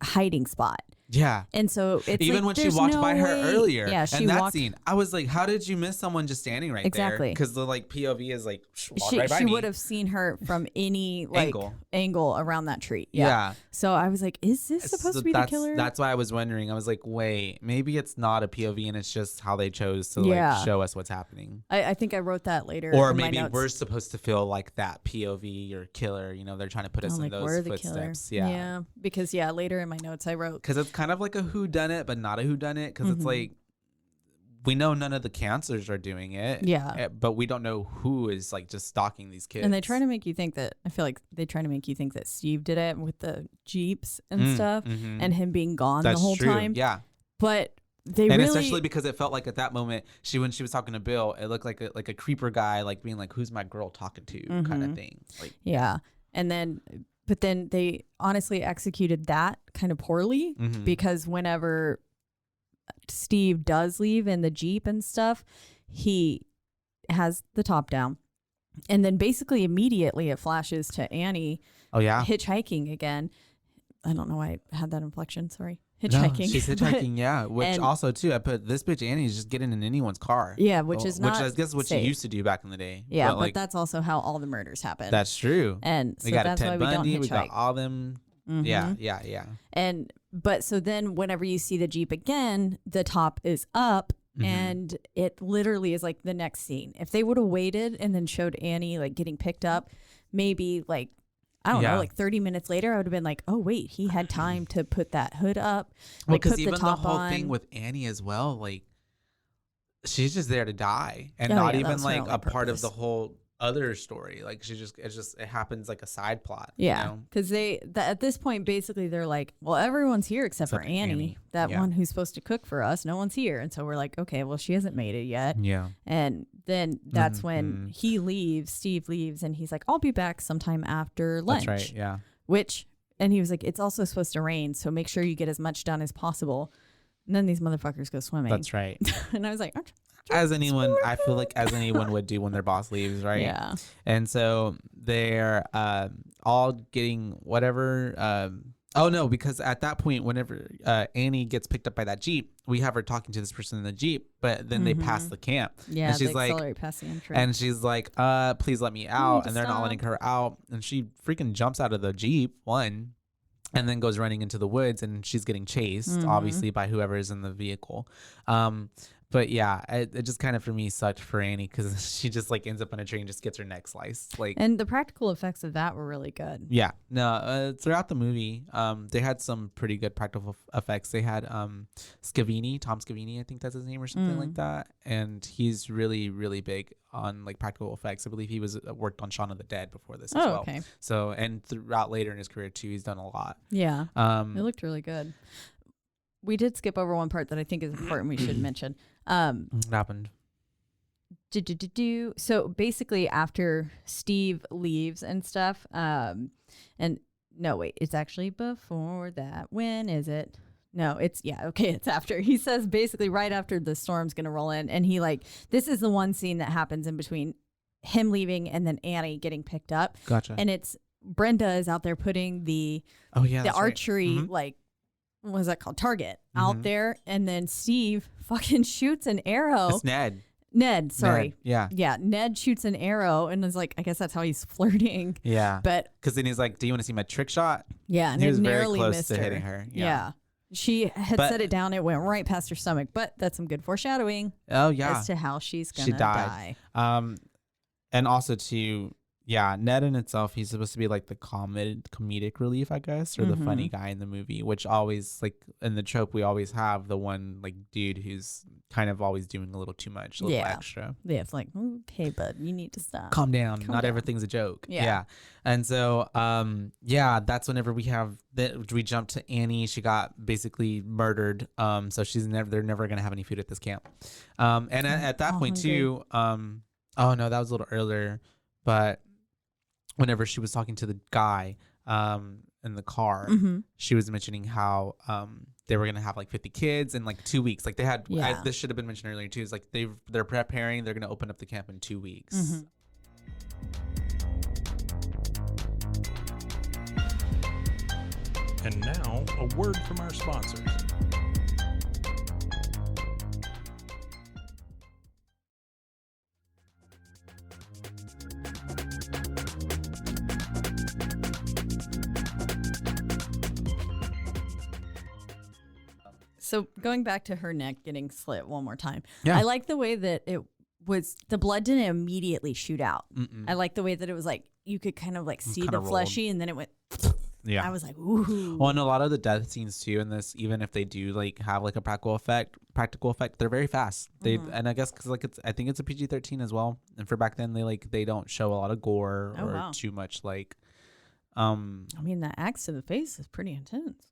Speaker 1: hiding spot.
Speaker 2: Yeah.
Speaker 1: And so it's
Speaker 2: even
Speaker 1: like,
Speaker 2: when she walked by her earlier.
Speaker 1: Yeah,
Speaker 2: and that scene, I was like, how did you miss someone just standing right there? Because the like POV is like,
Speaker 1: she would have seen her from any like angle around that tree. Yeah. So I was like, is this supposed to be the killer?
Speaker 2: That's why I was wondering. I was like, wait, maybe it's not a POV and it's just how they chose to like show us what's happening.
Speaker 1: I think I wrote that later.
Speaker 2: Or maybe we're supposed to feel like that POV or killer. You know, they're trying to put us in those footsteps.
Speaker 1: Yeah. Because later in my notes I wrote,
Speaker 2: because it's kind of like a whodunit, but not a whodunit, because it's like we know none of the counselors are doing it.
Speaker 1: Yeah.
Speaker 2: But we don't know who is like just stalking these kids.
Speaker 1: And they try to make you think that, I feel like they try to make you think that Steve did it with the Jeeps and stuff and him being gone the whole time.
Speaker 2: Yeah.
Speaker 1: But
Speaker 2: especially because it felt like at that moment, when she was talking to Bill, it looked like a creeper guy, like being like, who's my girl talking to kind of thing. Like,
Speaker 1: yeah. But then they honestly executed that kind of poorly because whenever Steve does leave in the Jeep and stuff, he has the top down. And then basically immediately it flashes to Annie hitchhiking again. I don't know why I had that inflection. Sorry. Hitchhiking.
Speaker 2: No, she's hitchhiking, which also, too, I put this bitch Annie is just getting in anyone's car.
Speaker 1: Yeah, which is not
Speaker 2: Which I guess what
Speaker 1: safe.
Speaker 2: she used to do back in the day.
Speaker 1: Yeah, but that's also how all the murders happen.
Speaker 2: That's true.
Speaker 1: And so
Speaker 2: we got
Speaker 1: that's
Speaker 2: Ted
Speaker 1: why
Speaker 2: Bundy,
Speaker 1: we don't hitchhike.
Speaker 2: We got all them. Yeah.
Speaker 1: But so then whenever you see the Jeep again, the top is up. And it literally is like the next scene. If they would have waited and then showed Annie like getting picked up, maybe like, I don't know, like 30 minutes later, I would have been like, oh, wait, he had time to put that hood up.
Speaker 2: Well, because even the whole thing with Annie as well, like, she's just there to die and not even like a part of the whole other story. Like, it happens like a side plot.
Speaker 1: Yeah. Because at this point, basically, they're like, well, everyone's here except for Annie. That one who's supposed to cook for us. No one's here. And so we're like, okay, well, she hasn't made it yet.
Speaker 2: Yeah.
Speaker 1: And then that's when Steve leaves, and he's like, I'll be back sometime after lunch.
Speaker 2: That's right. Yeah.
Speaker 1: And he was like, it's also supposed to rain, so make sure you get as much done as possible. And then these motherfuckers go swimming.
Speaker 2: That's right.
Speaker 1: And I was like,
Speaker 2: I feel like as anyone would do when their boss leaves, right?
Speaker 1: Yeah.
Speaker 2: And so they're all getting whatever. Oh no, because at that point, whenever Annie gets picked up by that Jeep, we have her talking to this person in the Jeep, but then they pass the camp.
Speaker 1: Yeah,
Speaker 2: and she's
Speaker 1: they accelerate past the entrance.
Speaker 2: And she's like, please let me out. And they're not letting her out. And she freaking jumps out of the Jeep, and then goes running into the woods, and she's getting chased, obviously, by whoever is in the vehicle. But yeah, it just kind of for me sucked for Annie because she just like ends up on a train and just gets her neck sliced. Like,
Speaker 1: and the practical effects of that were really good.
Speaker 2: Yeah, no, throughout the movie, they had some pretty good practical effects. They had Tom Scavini, I think that's his name or something like that, and he's really, really big on like practical effects. I believe he was worked on Shaun of the Dead before this as well.
Speaker 1: Okay.
Speaker 2: So, and throughout later in his career too, he's done a lot.
Speaker 1: Yeah, it looked really good. We did skip over one part that I think is important. We should mention.
Speaker 2: What happened?
Speaker 1: So basically after Steve leaves and stuff, and no, wait, it's actually before that. When is it? No, it's after. He says basically right after the storm's going to roll in, and he this is the one scene that happens in between him leaving and then Annie getting picked up.
Speaker 2: Gotcha.
Speaker 1: And it's Brenda is out there putting the archery,
Speaker 2: right.
Speaker 1: What is that called? Target out there. And then Steve fucking shoots an arrow.
Speaker 2: It's
Speaker 1: Ned, sorry.
Speaker 2: Yeah.
Speaker 1: Yeah. Ned shoots an arrow and is like, I guess that's how he's flirting.
Speaker 2: Yeah.
Speaker 1: But
Speaker 2: because then he's like, do you want to see my trick shot?
Speaker 1: Yeah. And
Speaker 2: he was
Speaker 1: narrowly
Speaker 2: very close
Speaker 1: missed
Speaker 2: to
Speaker 1: her.
Speaker 2: hitting her.
Speaker 1: Yeah. She had set it down. It went right past her stomach, but that's some good foreshadowing.
Speaker 2: Oh, yeah.
Speaker 1: As to how she's going to die.
Speaker 2: And also Ned in itself, he's supposed to be like the comedic relief, I guess, or the funny guy in the movie, which always, like in the trope, we always have the one like dude who's kind of always doing a little too much, a little extra.
Speaker 1: Yeah, it's like, okay, bud, you need to stop.
Speaker 2: Calm down. Not everything's a joke. Yeah. And so, that's whenever we jump to Annie. She got basically murdered. So they're never going to have any food at this camp. And at that point too, that was a little earlier, but whenever she was talking to the guy in the car, she was mentioning how they were gonna have like 50 kids in like 2 weeks. Like they had, this should have been mentioned earlier too. Is like they're preparing. They're gonna open up the camp in 2 weeks.
Speaker 3: And now a word from our sponsors.
Speaker 1: So going back to her neck getting slit one more time. Yeah. I like the way that the blood didn't immediately shoot out. I like the way that it was like, you could kind of like see the fleshy and then it went.
Speaker 2: Yeah.
Speaker 1: I was like, ooh.
Speaker 2: Well, and a lot of the death scenes too in this, even if they do like have like a practical effect, they're very fast. And I guess because I think it's a PG-13 as well. And for back then, they don't show a lot of gore or too much like.
Speaker 1: I mean, the axe to the face is pretty intense.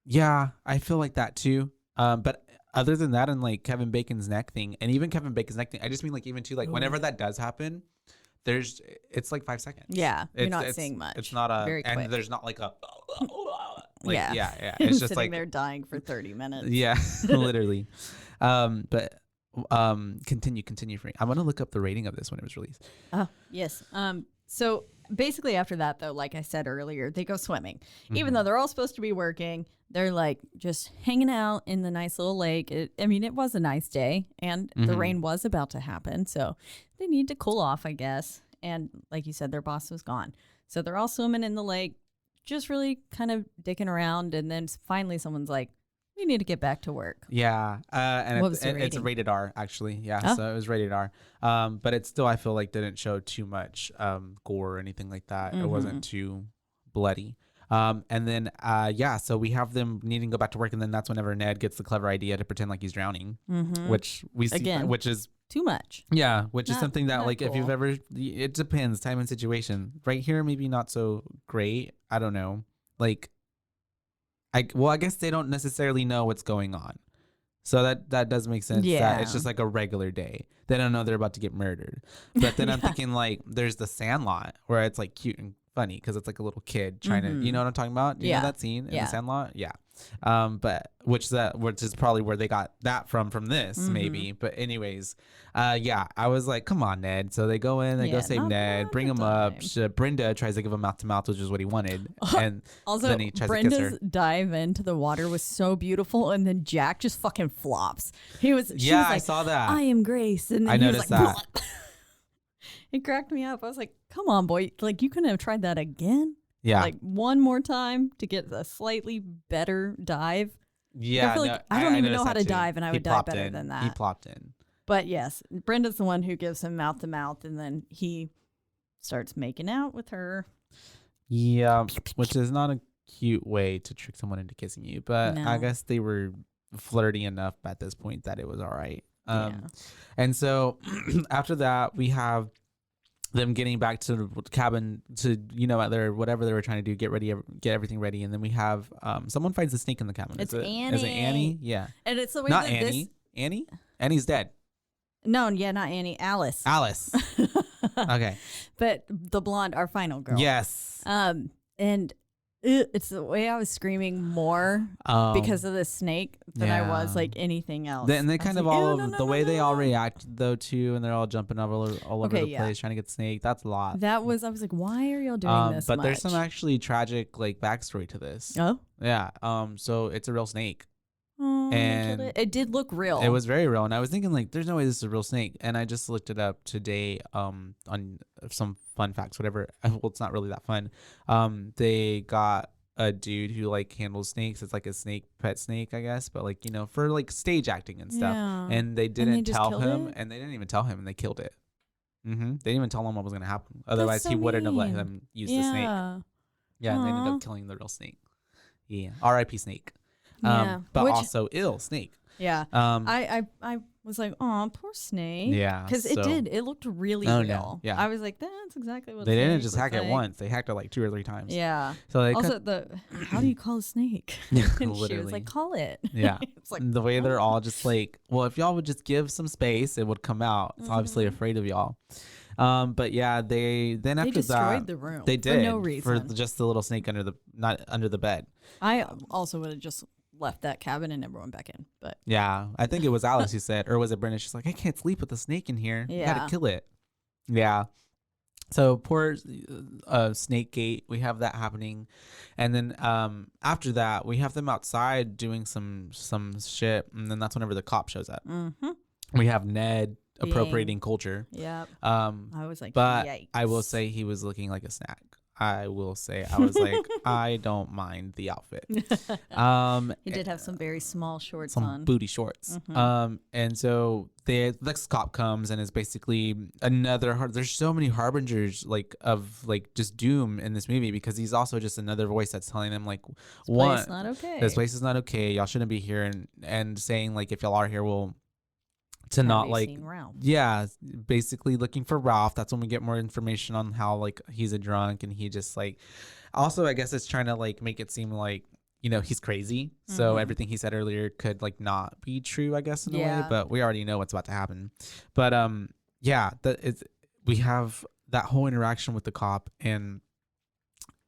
Speaker 2: Yeah, I feel like that too. But other than that, and like Kevin Bacon's neck thing, and even Kevin Bacon's neck thing, I just mean like even too like whenever that does happen, it's like 5 seconds.
Speaker 1: Yeah, you're not seeing much.
Speaker 2: It's not a
Speaker 1: very quick.
Speaker 2: And there's not like a
Speaker 1: like,
Speaker 2: yeah. It's just
Speaker 1: sitting
Speaker 2: like
Speaker 1: there dying for 30 minutes.
Speaker 2: Yeah, literally. But continue for me. I'm gonna look up the rating of this when it was released.
Speaker 1: Oh yes. So basically after that though, like I said earlier, they go swimming. Even though they're all supposed to be working, they're like just hanging out in the nice little lake. It was a nice day and the rain was about to happen. So they need to cool off, I guess. And like you said, their boss was gone. So they're all swimming in the lake, just really kind of dicking around. And then finally someone's like, we need to get back to work.
Speaker 2: Yeah. And it's rated R actually. Yeah. So it was rated R. But it still, I feel like didn't show too much gore or anything like that. It wasn't too bloody. And then, so we have them needing to go back to work. And then that's whenever Ned gets the clever idea to pretend like he's drowning, which we see,
Speaker 1: again,
Speaker 2: which is
Speaker 1: too much.
Speaker 2: Yeah. Which is something that like,
Speaker 1: cool.
Speaker 2: if you've ever, it depends time and situation right here. Maybe not so great. I don't know. Like, I guess they don't necessarily know what's going on. So that does make sense.
Speaker 1: Yeah.
Speaker 2: That it's just like a regular day. They don't know they're about to get murdered. But then I'm thinking like there's the Sandlot where it's like cute and funny because it's like a little kid trying to, you know what I'm talking about? Do you know that scene in the Sandlot? Yeah. But which is probably where they got that from this maybe. But anyways, I was like, come on, Ned. So they go in, they go save Ned, bring him up. Brenda tries to give him mouth to mouth, which is what he wanted. And
Speaker 1: also,
Speaker 2: then he tries
Speaker 1: Brenda's
Speaker 2: to kiss her.
Speaker 1: dive into the water was so beautiful, and then Jack just fucking flops. She was like,
Speaker 2: I saw that.
Speaker 1: I am Grace, and then
Speaker 2: I noticed
Speaker 1: was like,
Speaker 2: that.
Speaker 1: It cracked me up. I was like, come on, boy. Like, you couldn't have tried that again?
Speaker 2: Yeah.
Speaker 1: Like, one more time to get a slightly better dive?
Speaker 2: Yeah,
Speaker 1: I feel like I don't even know how to dive, and I would dive better than that.
Speaker 2: He plopped in.
Speaker 1: But yes, Brenda's the one who gives him mouth to mouth, and then he starts making out with her.
Speaker 2: Yeah, which is not a cute way to trick someone into kissing you, but I guess they were flirty enough at this point that it was all right. And so after that, we have them getting back to the cabin to, whatever they were trying to do, get everything ready. And then we have someone finds a snake in the cabin.
Speaker 1: It's Annie.
Speaker 2: Is it Annie? Yeah.
Speaker 1: And it's the way
Speaker 2: not
Speaker 1: that
Speaker 2: Annie. Annie? Annie's dead.
Speaker 1: No, yeah, not Annie. Alice.
Speaker 2: Okay.
Speaker 1: But the blonde, our final girl.
Speaker 2: Yes.
Speaker 1: And it's the way I was screaming more because of the snake than I was like anything else.
Speaker 2: And they kind of the way they all react though too, and they're all jumping all over the place trying to get the snake. That's a lot. I was like, why are y'all doing this? But there's some actually tragic like backstory to this.
Speaker 1: Oh.
Speaker 2: Yeah. So it's a real snake.
Speaker 1: Oh, and it did look real.
Speaker 2: It was very real, and I was thinking like, "There's no way this is a real snake." And I just looked it up today, on some fun facts, whatever. Well, it's not really that fun. They got a dude who like handles snakes. It's like a pet snake, I guess, but like for like stage acting and stuff.
Speaker 1: Yeah.
Speaker 2: And they didn't tell him, and they didn't even tell him, and they killed it. They didn't even tell him what was gonna happen. Otherwise, he wouldn't have let him use the snake. Yeah, and they ended up killing the real snake. Yeah, R.I.P. snake. But also ill snake.
Speaker 1: Yeah. I was like, oh, poor snake.
Speaker 2: Yeah.
Speaker 1: Because it looked really real. No,
Speaker 2: yeah.
Speaker 1: I was like, that's exactly what
Speaker 2: they didn't just hack it once. They hacked it like 2 or 3 times.
Speaker 1: Yeah.
Speaker 2: So they
Speaker 1: also how do you call a snake? And she was like, call it.
Speaker 2: Yeah. It's like the way they're all just like, well, if y'all would just give some space, it would come out. It's obviously afraid of y'all. But yeah, they
Speaker 1: destroyed the room.
Speaker 2: They did
Speaker 1: for no reason.
Speaker 2: For just the little snake not under the bed.
Speaker 1: I also would have just left that cabin and never went back in. But
Speaker 2: yeah, I think it was Alice who said, or was it Brenda? She's like, I can't sleep with the snake in here. You gotta kill it. Yeah. So poor Snake Gate. We have that happening, and then after that, we have them outside doing some shit, and then that's whenever the cop shows up. We have Ned appropriating culture.
Speaker 1: Yeah.
Speaker 2: I
Speaker 1: was like,
Speaker 2: but
Speaker 1: yikes.
Speaker 2: I will say he was looking like a snack. I was like, I don't mind the outfit.
Speaker 1: He did have some very small shorts
Speaker 2: some
Speaker 1: on.
Speaker 2: Booty shorts. And so the next cop comes and is basically there's so many harbingers of just doom in this movie, because he's also just another voice that's telling them like,
Speaker 1: this place is not okay.
Speaker 2: This place is not okay. Y'all shouldn't be here, and saying like, if y'all are here, we'll to not like, yeah, basically looking for Ralph. That's when we get more information on how like he's a drunk, and he just like, also I guess it's trying to like make it seem like, he's crazy. So everything he said earlier could like not be true, I guess, in a way, but we already know what's about to happen. But yeah, we have that whole interaction with the cop, and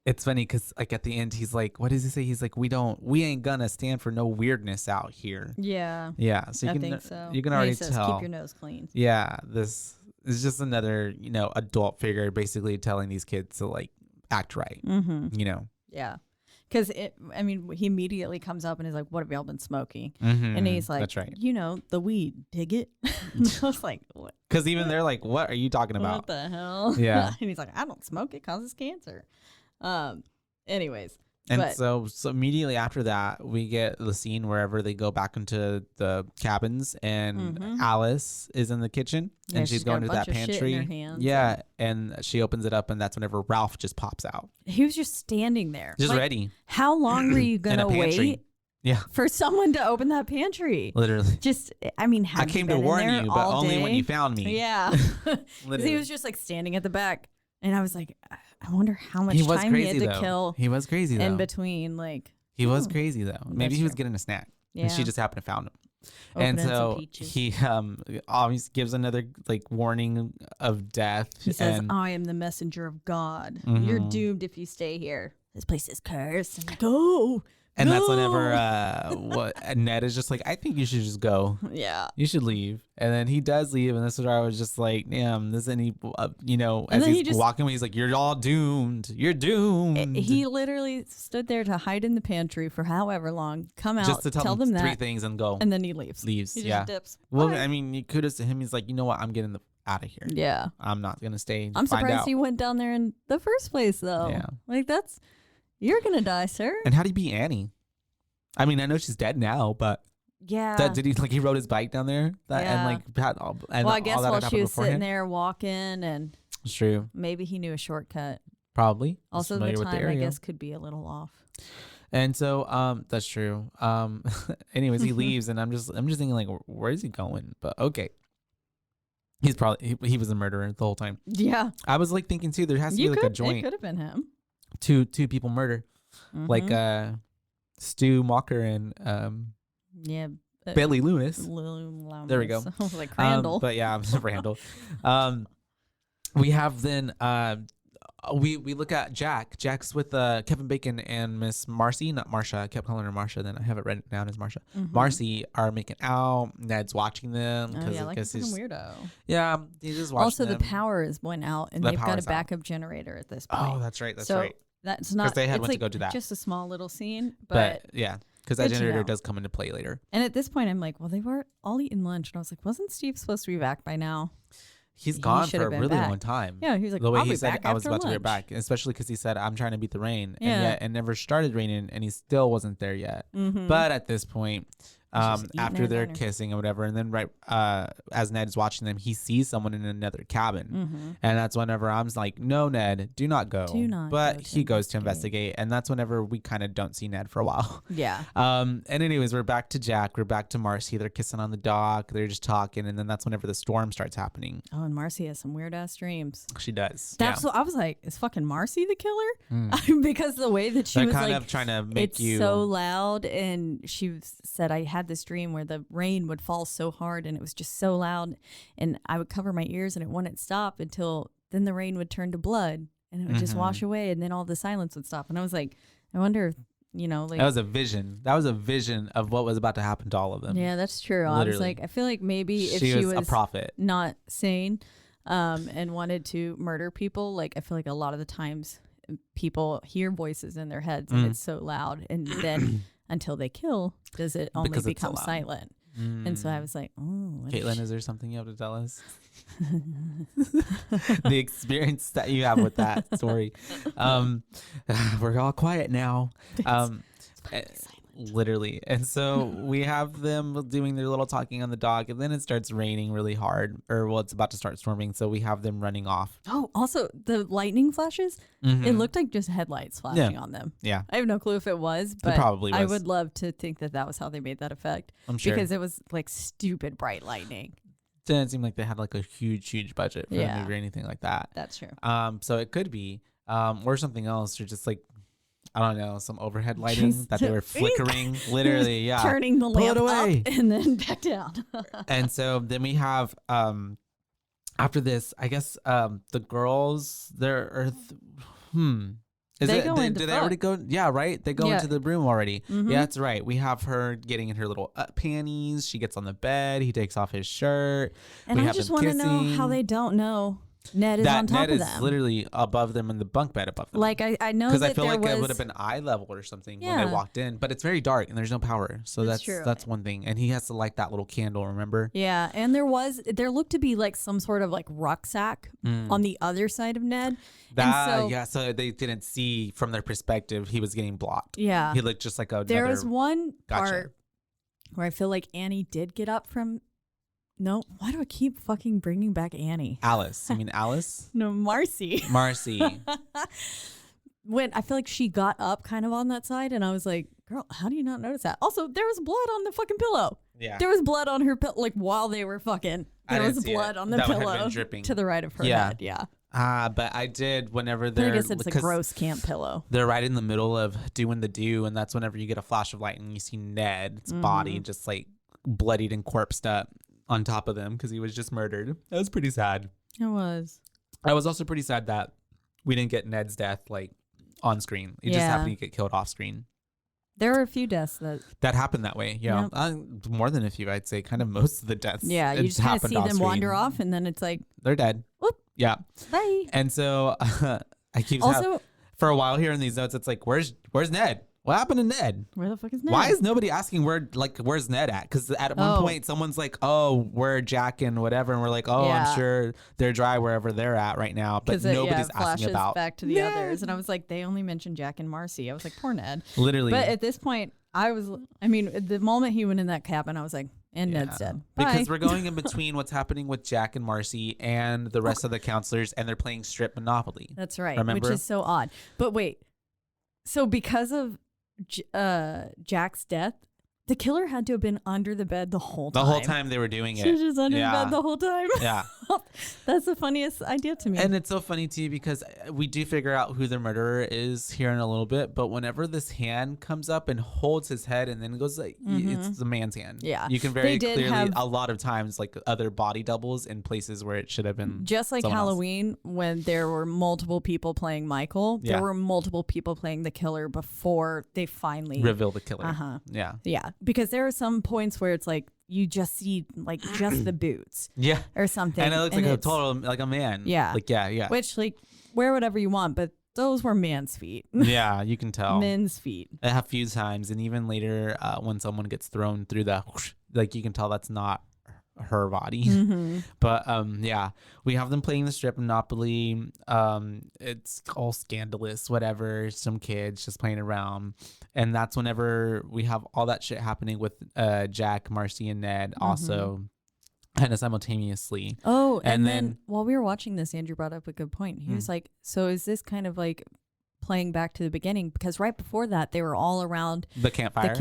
Speaker 2: it's funny because like at the end he's like, what does he say? He's like, we ain't gonna stand for no weirdness out here.
Speaker 1: Yeah.
Speaker 2: Yeah. So
Speaker 1: I think so.
Speaker 2: You can already tell.
Speaker 1: Keep your nose clean.
Speaker 2: Yeah. This is just another, adult figure basically telling these kids to like act right.
Speaker 1: Yeah. Because he immediately comes up and is like, what have y'all been smoking? And he's like,
Speaker 2: that's right.
Speaker 1: The weed, dig it. I was like, what?
Speaker 2: Because even they're like, what are you talking about?
Speaker 1: What the hell?
Speaker 2: Yeah.
Speaker 1: And he's like, I don't smoke. It causes cancer. Anyways.
Speaker 2: And so immediately after that, we get the scene wherever they go back into the cabins, and Alice is in the kitchen, and she's going to that pantry. Yeah, and she opens it up, and that's whenever Ralph just pops out.
Speaker 1: He was just standing there,
Speaker 2: just ready.
Speaker 1: How long were you gonna wait?
Speaker 2: Yeah,
Speaker 1: for someone to open that pantry.
Speaker 2: Literally.
Speaker 1: Just, I came
Speaker 2: to warn you, but only when you found me.
Speaker 1: Yeah, because he was just like standing at the back, and I was like, I wonder how much time he had to kill.
Speaker 2: He was crazy though.
Speaker 1: In between, like
Speaker 2: he was crazy though. Maybe he was getting a snack, and she just happened to found him. And so he obviously gives another like warning of death.
Speaker 1: He says, "I am the messenger of God. You're doomed if you stay here. This place is cursed. And go."
Speaker 2: And that's whenever Ned is just like, I think you should just go.
Speaker 1: Yeah.
Speaker 2: You should leave. And then he does leave. And this is where I was just like, damn, this isn't as he's walking away, he's like, you're all doomed. You're doomed.
Speaker 1: He literally stood there to hide in the pantry for however long, come out,
Speaker 2: just to tell them 3 things and go.
Speaker 1: And then he leaves.
Speaker 2: He just
Speaker 1: dips.
Speaker 2: Well, kudos to him. He's like, you know what? I'm getting out of here.
Speaker 1: Yeah.
Speaker 2: I'm not going to stay.
Speaker 1: I'm surprised he went down there in the first place, though.
Speaker 2: Yeah.
Speaker 1: Like, you're going to die, sir.
Speaker 2: And how do you beat Annie? I mean, I know she's dead now, but
Speaker 1: yeah.
Speaker 2: Did he rode his bike down there and had all, and
Speaker 1: well, I guess
Speaker 2: all that
Speaker 1: while
Speaker 2: had
Speaker 1: she was
Speaker 2: beforehand?
Speaker 1: sitting there walking, and
Speaker 2: it's true.
Speaker 1: Maybe he knew a shortcut.
Speaker 2: Probably.
Speaker 1: Also, the time I guess could be a little off. And
Speaker 2: so, that's true. Anyways, he leaves, and I'm just thinking like, where is he going? But okay. He's probably he was a murderer the whole time.
Speaker 1: Yeah.
Speaker 2: I was like thinking too. There has to be like a joint.
Speaker 1: It could have been him.
Speaker 2: Two people murder, like Stu Mocker and Bailey Loomis. There we go.
Speaker 1: Like Randall.
Speaker 2: But yeah, Randall. We have then we look at Jack. Jack's with Kevin Bacon and Miss Marcy, not Marsha. I kept calling her Marsha, then I have it written down as Marsha. Marcy are making out. Ned's watching them.
Speaker 1: Oh yeah, like a fucking weirdo.
Speaker 2: Yeah, he's just watching
Speaker 1: also,
Speaker 2: them.
Speaker 1: the power is went out, and they've got a backup generator at this point.
Speaker 2: Oh, that's right. That's right.
Speaker 1: That's not.
Speaker 2: Because they went
Speaker 1: like
Speaker 2: to go do that.
Speaker 1: Just a small little scene, but
Speaker 2: yeah. Because that generator does come into play later.
Speaker 1: And at this point, I'm like, well, they were all eating lunch. And I was like, wasn't Steve supposed to be back by now?
Speaker 2: He's gone for a really long time.
Speaker 1: Yeah, he was like,
Speaker 2: the way
Speaker 1: I'll
Speaker 2: he
Speaker 1: be
Speaker 2: said,
Speaker 1: back
Speaker 2: I was
Speaker 1: after
Speaker 2: about to
Speaker 1: lunch.
Speaker 2: be back, especially because he said, I'm trying to beat the rain.
Speaker 1: Yeah.
Speaker 2: And yet it never started raining, and he still wasn't there yet. But at this point, after they're kissing or whatever, and then as Ned is watching them, he sees someone in another cabin. And that's whenever I'm like, no, Ned, do not go. But he goes to investigate, and that's whenever we kind of don't see Ned for a while.
Speaker 1: Yeah.
Speaker 2: And anyways, we're back to Jack. We're back to Marcy. They're kissing on the dock. They're just talking, and then that's whenever the storm starts happening.
Speaker 1: Oh, and Marcy has some weird ass dreams.
Speaker 2: She does.
Speaker 1: That's what I was like, is fucking Marcy the killer? Because the way that she was
Speaker 2: kind
Speaker 1: like,
Speaker 2: of trying to make
Speaker 1: it's so loud, and she said, I had this dream where the rain would fall so hard and it was just so loud, and I would cover my ears and it wouldn't stop until then the rain would turn to blood and it would just wash away, and then all the silence would stop. And I was like, I wonder if, like,
Speaker 2: that was a vision. That was a vision of what was about to happen to all of them.
Speaker 1: Yeah, that's true. Literally. I was like, I feel like maybe if she was
Speaker 2: a prophet,
Speaker 1: not sane, and wanted to murder people, like I feel like a lot of the times people hear voices in their heads and it's so loud, and then until they kill, does it only become silent? And so I was like, oh.
Speaker 2: Caitlin, is there something you have to tell us? The experience that you have with that story. We're all quiet now. Literally. And so we have them doing their little talking on the dock, and then it starts raining really hard, it's about to start storming. So we have them running off.
Speaker 1: Oh, also the lightning flashes, it looked like just headlights flashing on them.
Speaker 2: Yeah.
Speaker 1: I have no clue if it was, but
Speaker 2: it probably was.
Speaker 1: I would love to think that was how they made that effect.
Speaker 2: I'm sure.
Speaker 1: Because it was like stupid bright lightning.
Speaker 2: Didn't seem like they had like a huge budget for the movie or anything like that.
Speaker 1: That's true.
Speaker 2: So it could be, or something else, or just like, I don't know, some overhead lighting that they were flickering, literally,
Speaker 1: turning the lamp up and then back down.
Speaker 2: And so then we have, after this, I guess, the girls, did they already go? Yeah, right. They go into the room already. Yeah, that's right. We have her getting in her little panties. She gets on the bed. He takes off his shirt.
Speaker 1: And I just want to know how they don't know Ned is on top of them.
Speaker 2: Ned is literally above them in the bunk bed above them.
Speaker 1: Like I know
Speaker 2: because I feel like it would have been eye level or something when they walked in, but it's very dark and there's no power, so that's one thing. And he has to light that little candle. Remember?
Speaker 1: Yeah, and there looked to be like some sort of like rucksack on the other side of Ned.
Speaker 2: So they didn't see from their perspective. He was getting blocked.
Speaker 1: Yeah,
Speaker 2: he looked just like a.
Speaker 1: There was one part where I feel like Annie did get up from. No, why do I keep fucking bringing back Annie?
Speaker 2: Alice. You mean Alice?
Speaker 1: No, Marcy. When I feel like she got up kind of on that side, and I was like, girl, how do you not notice that? Also, there was blood on the fucking pillow.
Speaker 2: Yeah.
Speaker 1: There was blood on her pillow, like while they were fucking. There was blood on the pillow to the right of her head. Yeah.
Speaker 2: But I did whenever they're.
Speaker 1: I guess it's a gross camp pillow.
Speaker 2: They're right in the middle of doing the do, and that's whenever you get a flash of light and you see Ned's body just like bloodied and corpsed up on top of them because he was just murdered. That was pretty sad.
Speaker 1: It was.
Speaker 2: I was also pretty sad that we didn't get Ned's death like on screen. He just happened to get killed off screen.
Speaker 1: There were a few deaths that
Speaker 2: happened that way. Yeah, more than a few, I'd say. Kind of most of the deaths.
Speaker 1: Yeah, you just kind of see them wander off, and then it's like
Speaker 2: they're dead.
Speaker 1: Whoop.
Speaker 2: Yeah.
Speaker 1: Bye.
Speaker 2: And so I keep
Speaker 1: also
Speaker 2: for a while here in these notes. It's like, where's Ned? What happened to Ned?
Speaker 1: Where the fuck is Ned?
Speaker 2: Why is nobody asking where's Ned at? Because at one point someone's like, oh, we're Jack and whatever, and we're like, oh, I'm sure they're dry wherever they're at right now, but nobody's asking about
Speaker 1: back to the others. And I was like, they only mentioned Jack and Marcy. I was like, poor Ned.
Speaker 2: Literally.
Speaker 1: But at this point, the moment he went in that cabin, I was like, and Ned's dead. Bye.
Speaker 2: Because we're going in between what's happening with Jack and Marcy and the rest of the counselors, and they're playing strip Monopoly.
Speaker 1: That's right.
Speaker 2: Remember?
Speaker 1: Which is so odd. But wait, so because of Jack's death, the killer had to have been under the bed the whole time.
Speaker 2: The whole time they were doing it.
Speaker 1: She was just under the bed the whole time.
Speaker 2: Yeah.
Speaker 1: That's the funniest idea to me.
Speaker 2: And it's so funny, too, because we do figure out who the murderer is here in a little bit. But whenever this hand comes up and holds his head and then goes like, it's the man's hand.
Speaker 1: Yeah.
Speaker 2: You can very clearly, a lot of times, like other body doubles in places where it should have been.
Speaker 1: Just like Halloween, when there were multiple people playing Michael, there were multiple people playing the killer before they finally
Speaker 2: reveal the killer.
Speaker 1: Yeah. Yeah. Because there are some points where it's like, you just see like just the boots.
Speaker 2: Yeah.
Speaker 1: Or something.
Speaker 2: And it looks like a total, like a man.
Speaker 1: Yeah.
Speaker 2: Like, yeah.
Speaker 1: Which, like, wear whatever you want, but those were man's feet.
Speaker 2: Yeah, you can tell.
Speaker 1: Men's feet.
Speaker 2: A few times. And even later, when someone gets thrown through the, like, you can tell that's not her body. But yeah, we have them playing the strip Monopoly. It's all scandalous, whatever, some kids just playing around. And that's whenever we have all that shit happening with Jack, Marcy, and Ned also kind of simultaneously.
Speaker 1: Oh, and then while we were watching this, Andrew brought up a good point. He was like, so is this kind of like playing back to the beginning? Because right before that, they were all around
Speaker 2: the campfire,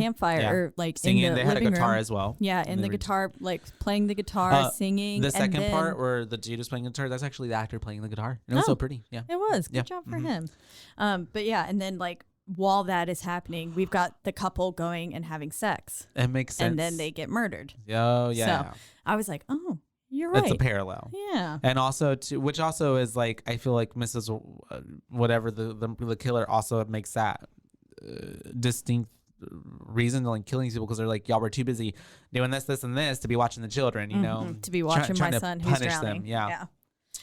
Speaker 1: or like
Speaker 2: singing.
Speaker 1: In the
Speaker 2: they had a guitar
Speaker 1: room.
Speaker 2: as well.
Speaker 1: Yeah, in the guitar, like playing the guitar, singing.
Speaker 2: The second part where the dude is playing the guitar, that's actually the actor playing the guitar. And it was so pretty. Yeah,
Speaker 1: it was. Good job for him. But yeah, and then like while that is happening, we've got the couple going and having sex.
Speaker 2: It makes sense.
Speaker 1: And then they get murdered.
Speaker 2: Oh yeah.
Speaker 1: So I was like, oh. You're right.
Speaker 2: It's a parallel.
Speaker 1: Yeah.
Speaker 2: And also, which also is like, I feel like Mrs. Whatever, the killer also makes that distinct reason to like killing people, because they're like, y'all were too busy doing this, and this to be watching the children, you know?
Speaker 1: To be watching my son who's drowning.
Speaker 2: Them. Yeah.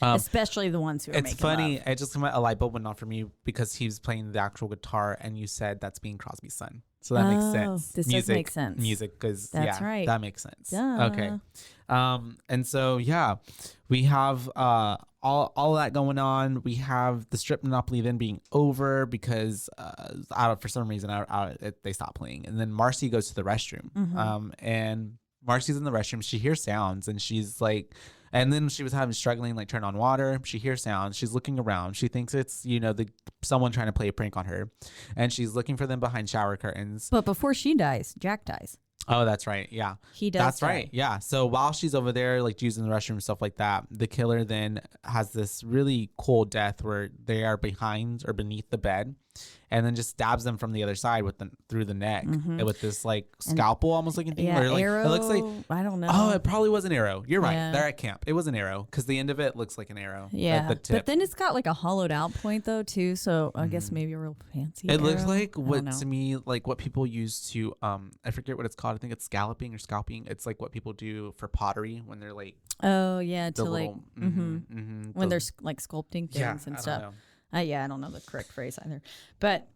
Speaker 1: Especially the ones who are making
Speaker 2: funny.
Speaker 1: love.
Speaker 2: It just came out, a light bulb went off for me because he was playing the actual guitar, and you said that's Bing Crosby's son. So that makes sense.
Speaker 1: This does make sense.
Speaker 2: Music, because
Speaker 1: right.
Speaker 2: That makes sense.
Speaker 1: Duh.
Speaker 2: Okay. And so we have all that going on. We have the strip Monopoly then being over because for some reason they stopped playing, and then Marcy goes to the restroom. And Marcy's in the restroom. She hears sounds, and she's like. And then she was struggling, like turn on water. She hears sounds. She's looking around. She thinks it's, someone trying to play a prank on her. And she's looking for them behind shower curtains.
Speaker 1: But before she dies, Jack dies.
Speaker 2: Oh, that's right. Yeah.
Speaker 1: He does.
Speaker 2: That's right. Yeah. So while she's over there, like using the restroom and stuff like that, the killer then has this really cool death where they are behind or beneath the bed, and then just stabs them from the other side through the neck with this like scalpel almost looking thing.
Speaker 1: Yeah,
Speaker 2: like,
Speaker 1: arrow.
Speaker 2: It looks like,
Speaker 1: I don't know.
Speaker 2: Oh, it probably was an arrow. You're right. They're at camp. It was an arrow because the end of it looks like an arrow.
Speaker 1: Yeah.
Speaker 2: Like the tip.
Speaker 1: But then it's got like a hollowed out point though too. So I guess maybe a real fancy.
Speaker 2: It looks like to me, like what people use to I forget what it's called. I think it's scalloping or scalping. It's like what people do for pottery when they're like.
Speaker 1: Oh yeah, to like
Speaker 2: when
Speaker 1: they're like sculpting things and stuff. I don't know the correct phrase either, but.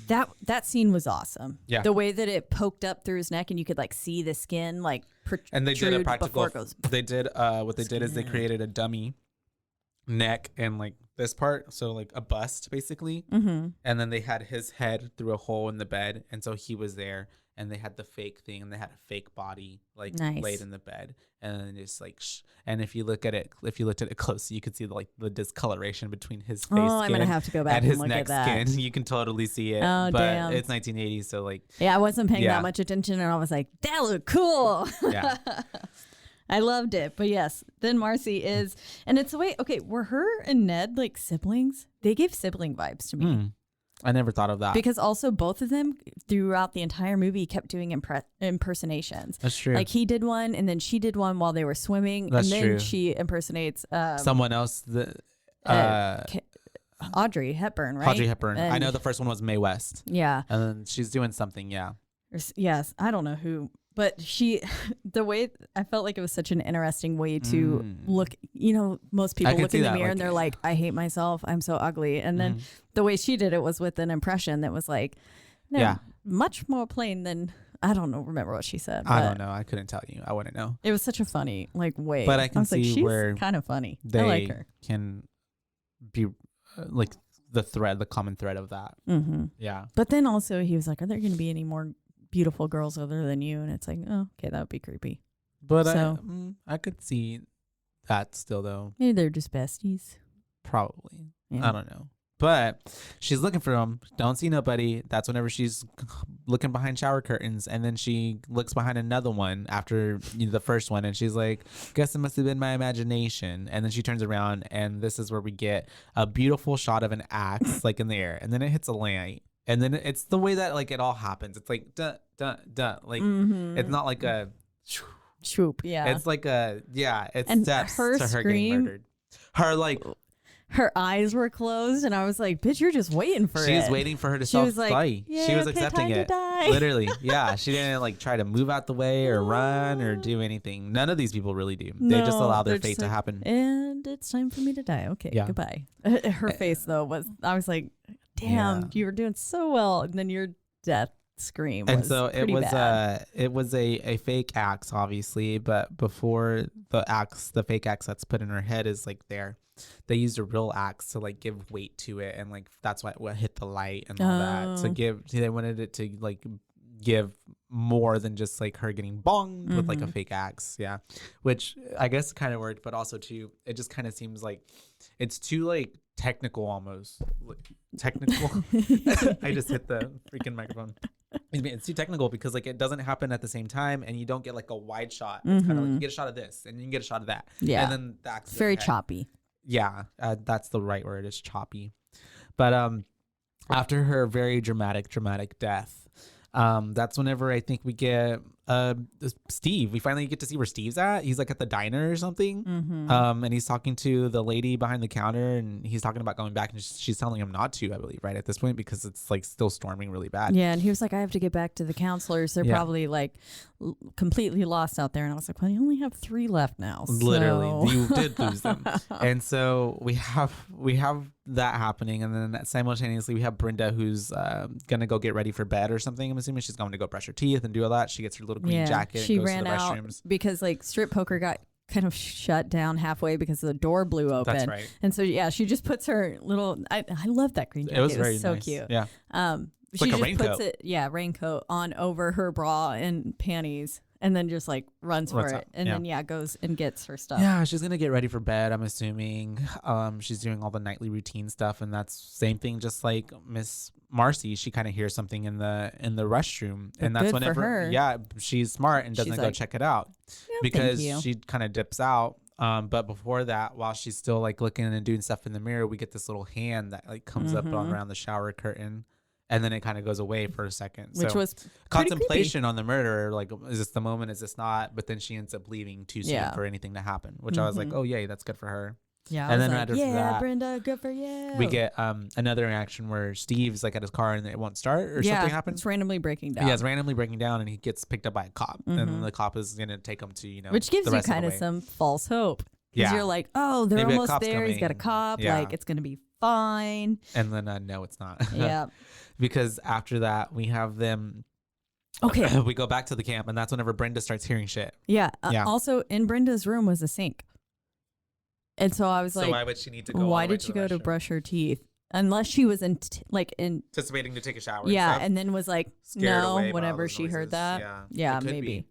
Speaker 1: that scene was awesome.
Speaker 2: Yeah,
Speaker 1: the way that it poked up through his neck and you could like see the skin like protrude.
Speaker 2: And they did a practical.
Speaker 1: It goes
Speaker 2: they did what they did is they created a dummy neck and like this part, so like a bust basically, and then they had his head through a hole in the bed, and so he was there. And they had the fake thing, and they had a fake body like laid in the bed, and then just like, and if you looked at it closely, you could see the discoloration between his face.
Speaker 1: Oh, I'm gonna have to go back and
Speaker 2: his
Speaker 1: look
Speaker 2: neck
Speaker 1: at that.
Speaker 2: skin. You can totally see it.
Speaker 1: Oh,
Speaker 2: but
Speaker 1: damn.
Speaker 2: It's 1980s, so like.
Speaker 1: Yeah, I wasn't paying that much attention, and I was like, that looked cool.
Speaker 2: Yeah.
Speaker 1: I loved it, but yes, then Marcy is, and it's the way. Okay, were her and Ned like siblings? They gave sibling vibes to me.
Speaker 2: I never thought of that.
Speaker 1: Because also both of them throughout the entire movie kept doing impersonations.
Speaker 2: That's true.
Speaker 1: Like he did one and then she did one while they were swimming.
Speaker 2: That's
Speaker 1: and then
Speaker 2: true.
Speaker 1: she impersonates
Speaker 2: someone else.
Speaker 1: Audrey Hepburn, right?
Speaker 2: Audrey Hepburn. I know the first one was Mae West.
Speaker 1: Yeah.
Speaker 2: And then she's doing something, yeah.
Speaker 1: Yes. I don't know who. But the way I felt like it was such an interesting way to look, most people look in the mirror and they're like, I hate myself. I'm so ugly. And then the way she did it was with an impression that was like, much more plain than, I don't know, remember what she said.
Speaker 2: I don't know. I couldn't tell you. I wouldn't know.
Speaker 1: It was such a funny way.
Speaker 2: But I can see
Speaker 1: she's
Speaker 2: where
Speaker 1: kind of funny.
Speaker 2: They
Speaker 1: I like her.
Speaker 2: can be like the common thread of that.
Speaker 1: Mm-hmm.
Speaker 2: Yeah.
Speaker 1: But then also he was like, are there going to be any more beautiful girls other than you? And it's like, oh, okay, that would be creepy.
Speaker 2: But
Speaker 1: so,
Speaker 2: I could see that still, though.
Speaker 1: Maybe they're just besties.
Speaker 2: Probably.
Speaker 1: Yeah.
Speaker 2: I don't know. But she's looking for him. Don't see nobody. That's whenever she's looking behind shower curtains. And then she looks behind another one after the first one. And she's like, guess it must have been my imagination. And then she turns around. And this is where we get a beautiful shot of an axe like in the air. And then it hits a light. And then it's the way that like it all happens. It's like, duh, duh, duh. Like, it's not like a...
Speaker 1: Swoop, yeah.
Speaker 2: It's like it's
Speaker 1: and
Speaker 2: steps
Speaker 1: her
Speaker 2: to her
Speaker 1: scream,
Speaker 2: getting murdered. Her like...
Speaker 1: Her eyes were closed, and I was like, bitch, you're just waiting for it.
Speaker 2: She was waiting for her to
Speaker 1: she was like,
Speaker 2: fly.
Speaker 1: yeah,
Speaker 2: she was
Speaker 1: okay,
Speaker 2: accepting
Speaker 1: time
Speaker 2: it.
Speaker 1: To die.
Speaker 2: Literally. Yeah. She didn't like try to move out the way or run or do anything. None of these people really do. They just allow their fate to happen.
Speaker 1: And it's time for me to die. Okay, goodbye. Her face, though, I was like, damn, you were doing so well. And then your death scream was pretty bad.
Speaker 2: It was a fake axe, obviously. But before the fake axe that's put in her head is like there. They used a real axe to like give weight to it, and like that's what hit the light and all that. They wanted it to like give more than just like her getting bonged with like a fake axe. Yeah, which I guess kind of worked, but also too, it just kind of seems like it's too like technical almost. Technical. I just hit the freaking microphone. It's too technical because like it doesn't happen at the same time, and you don't get like a wide shot. It's kind of like you get a shot of this, and you can get a shot of that. Yeah, and then the axe.
Speaker 1: It's very choppy.
Speaker 2: Yeah, that's the right word. It's choppy. But after her very dramatic death, that's whenever I think we get Steve. We finally get to see where Steve's at. He's like at the diner or something. And he's talking to the lady behind the counter, and he's talking about going back, and she's telling him not to, I believe, right at this point, because it's like still storming really bad.
Speaker 1: Yeah, and he was like, I have to get back to the counselors. They're probably like completely lost out there. And I was like, well, you only have 3 left now. So.
Speaker 2: Literally, you did lose them. And so we have that happening, and then simultaneously we have Brenda, who's gonna go get ready for bed or something. I'm assuming she's going to go brush her teeth and do all that. She gets her little green jacket.
Speaker 1: She
Speaker 2: and goes
Speaker 1: ran
Speaker 2: to the
Speaker 1: out
Speaker 2: restrooms
Speaker 1: because like strip poker got kind of shut down halfway because the door blew open.
Speaker 2: That's right.
Speaker 1: And so she just puts her little. I love that green jacket.
Speaker 2: It was very
Speaker 1: so
Speaker 2: nice.
Speaker 1: cute.
Speaker 2: Yeah.
Speaker 1: She
Speaker 2: like a
Speaker 1: just
Speaker 2: raincoat.
Speaker 1: puts it, raincoat on over her bra and panties, and then just like runs for it, and then goes and gets her stuff.
Speaker 2: Yeah, she's gonna get ready for bed, I'm assuming. She's doing all the nightly routine stuff, and that's same thing. Just like Miss Marcy, she kind of hears something in the restroom, and that's whenever she's smart and doesn't go check it out because she kind of dips out. But before that, while she's still like looking and doing stuff in the mirror, we get this little hand that like comes up around the shower curtain. And then it kind of goes away for a second.
Speaker 1: Which was
Speaker 2: contemplation on the murder. Like, is this the moment? Is this not? But then she ends up leaving too soon for anything to happen. Which I was like, oh, yay, that's good for her.
Speaker 1: Yeah.
Speaker 2: And then
Speaker 1: right after that, Brenda, good for you.
Speaker 2: We get another reaction where Steve's like at his car and it won't start or something happens.
Speaker 1: It's randomly breaking down.
Speaker 2: Yeah, it's randomly breaking down, and he gets picked up by a cop. And then the cop is going to take him to,
Speaker 1: which gives you kind of some false hope. Because you're like, oh, they're
Speaker 2: maybe
Speaker 1: almost there. He's got a cop.
Speaker 2: Yeah.
Speaker 1: Like, it's going to be fine.
Speaker 2: And then, no, it's not.
Speaker 1: Yeah.
Speaker 2: Because after that, we have them.
Speaker 1: Okay.
Speaker 2: We go back to the camp, and that's whenever Brenda starts hearing shit.
Speaker 1: Yeah. Also, in Brenda's room was a sink. And so I was like,
Speaker 2: why would she need to go?
Speaker 1: Why did she go to brush her teeth? Unless she was
Speaker 2: anticipating to take a shower.
Speaker 1: Yeah. And then was like,
Speaker 2: scared away
Speaker 1: whenever she heard that. Yeah, maybe.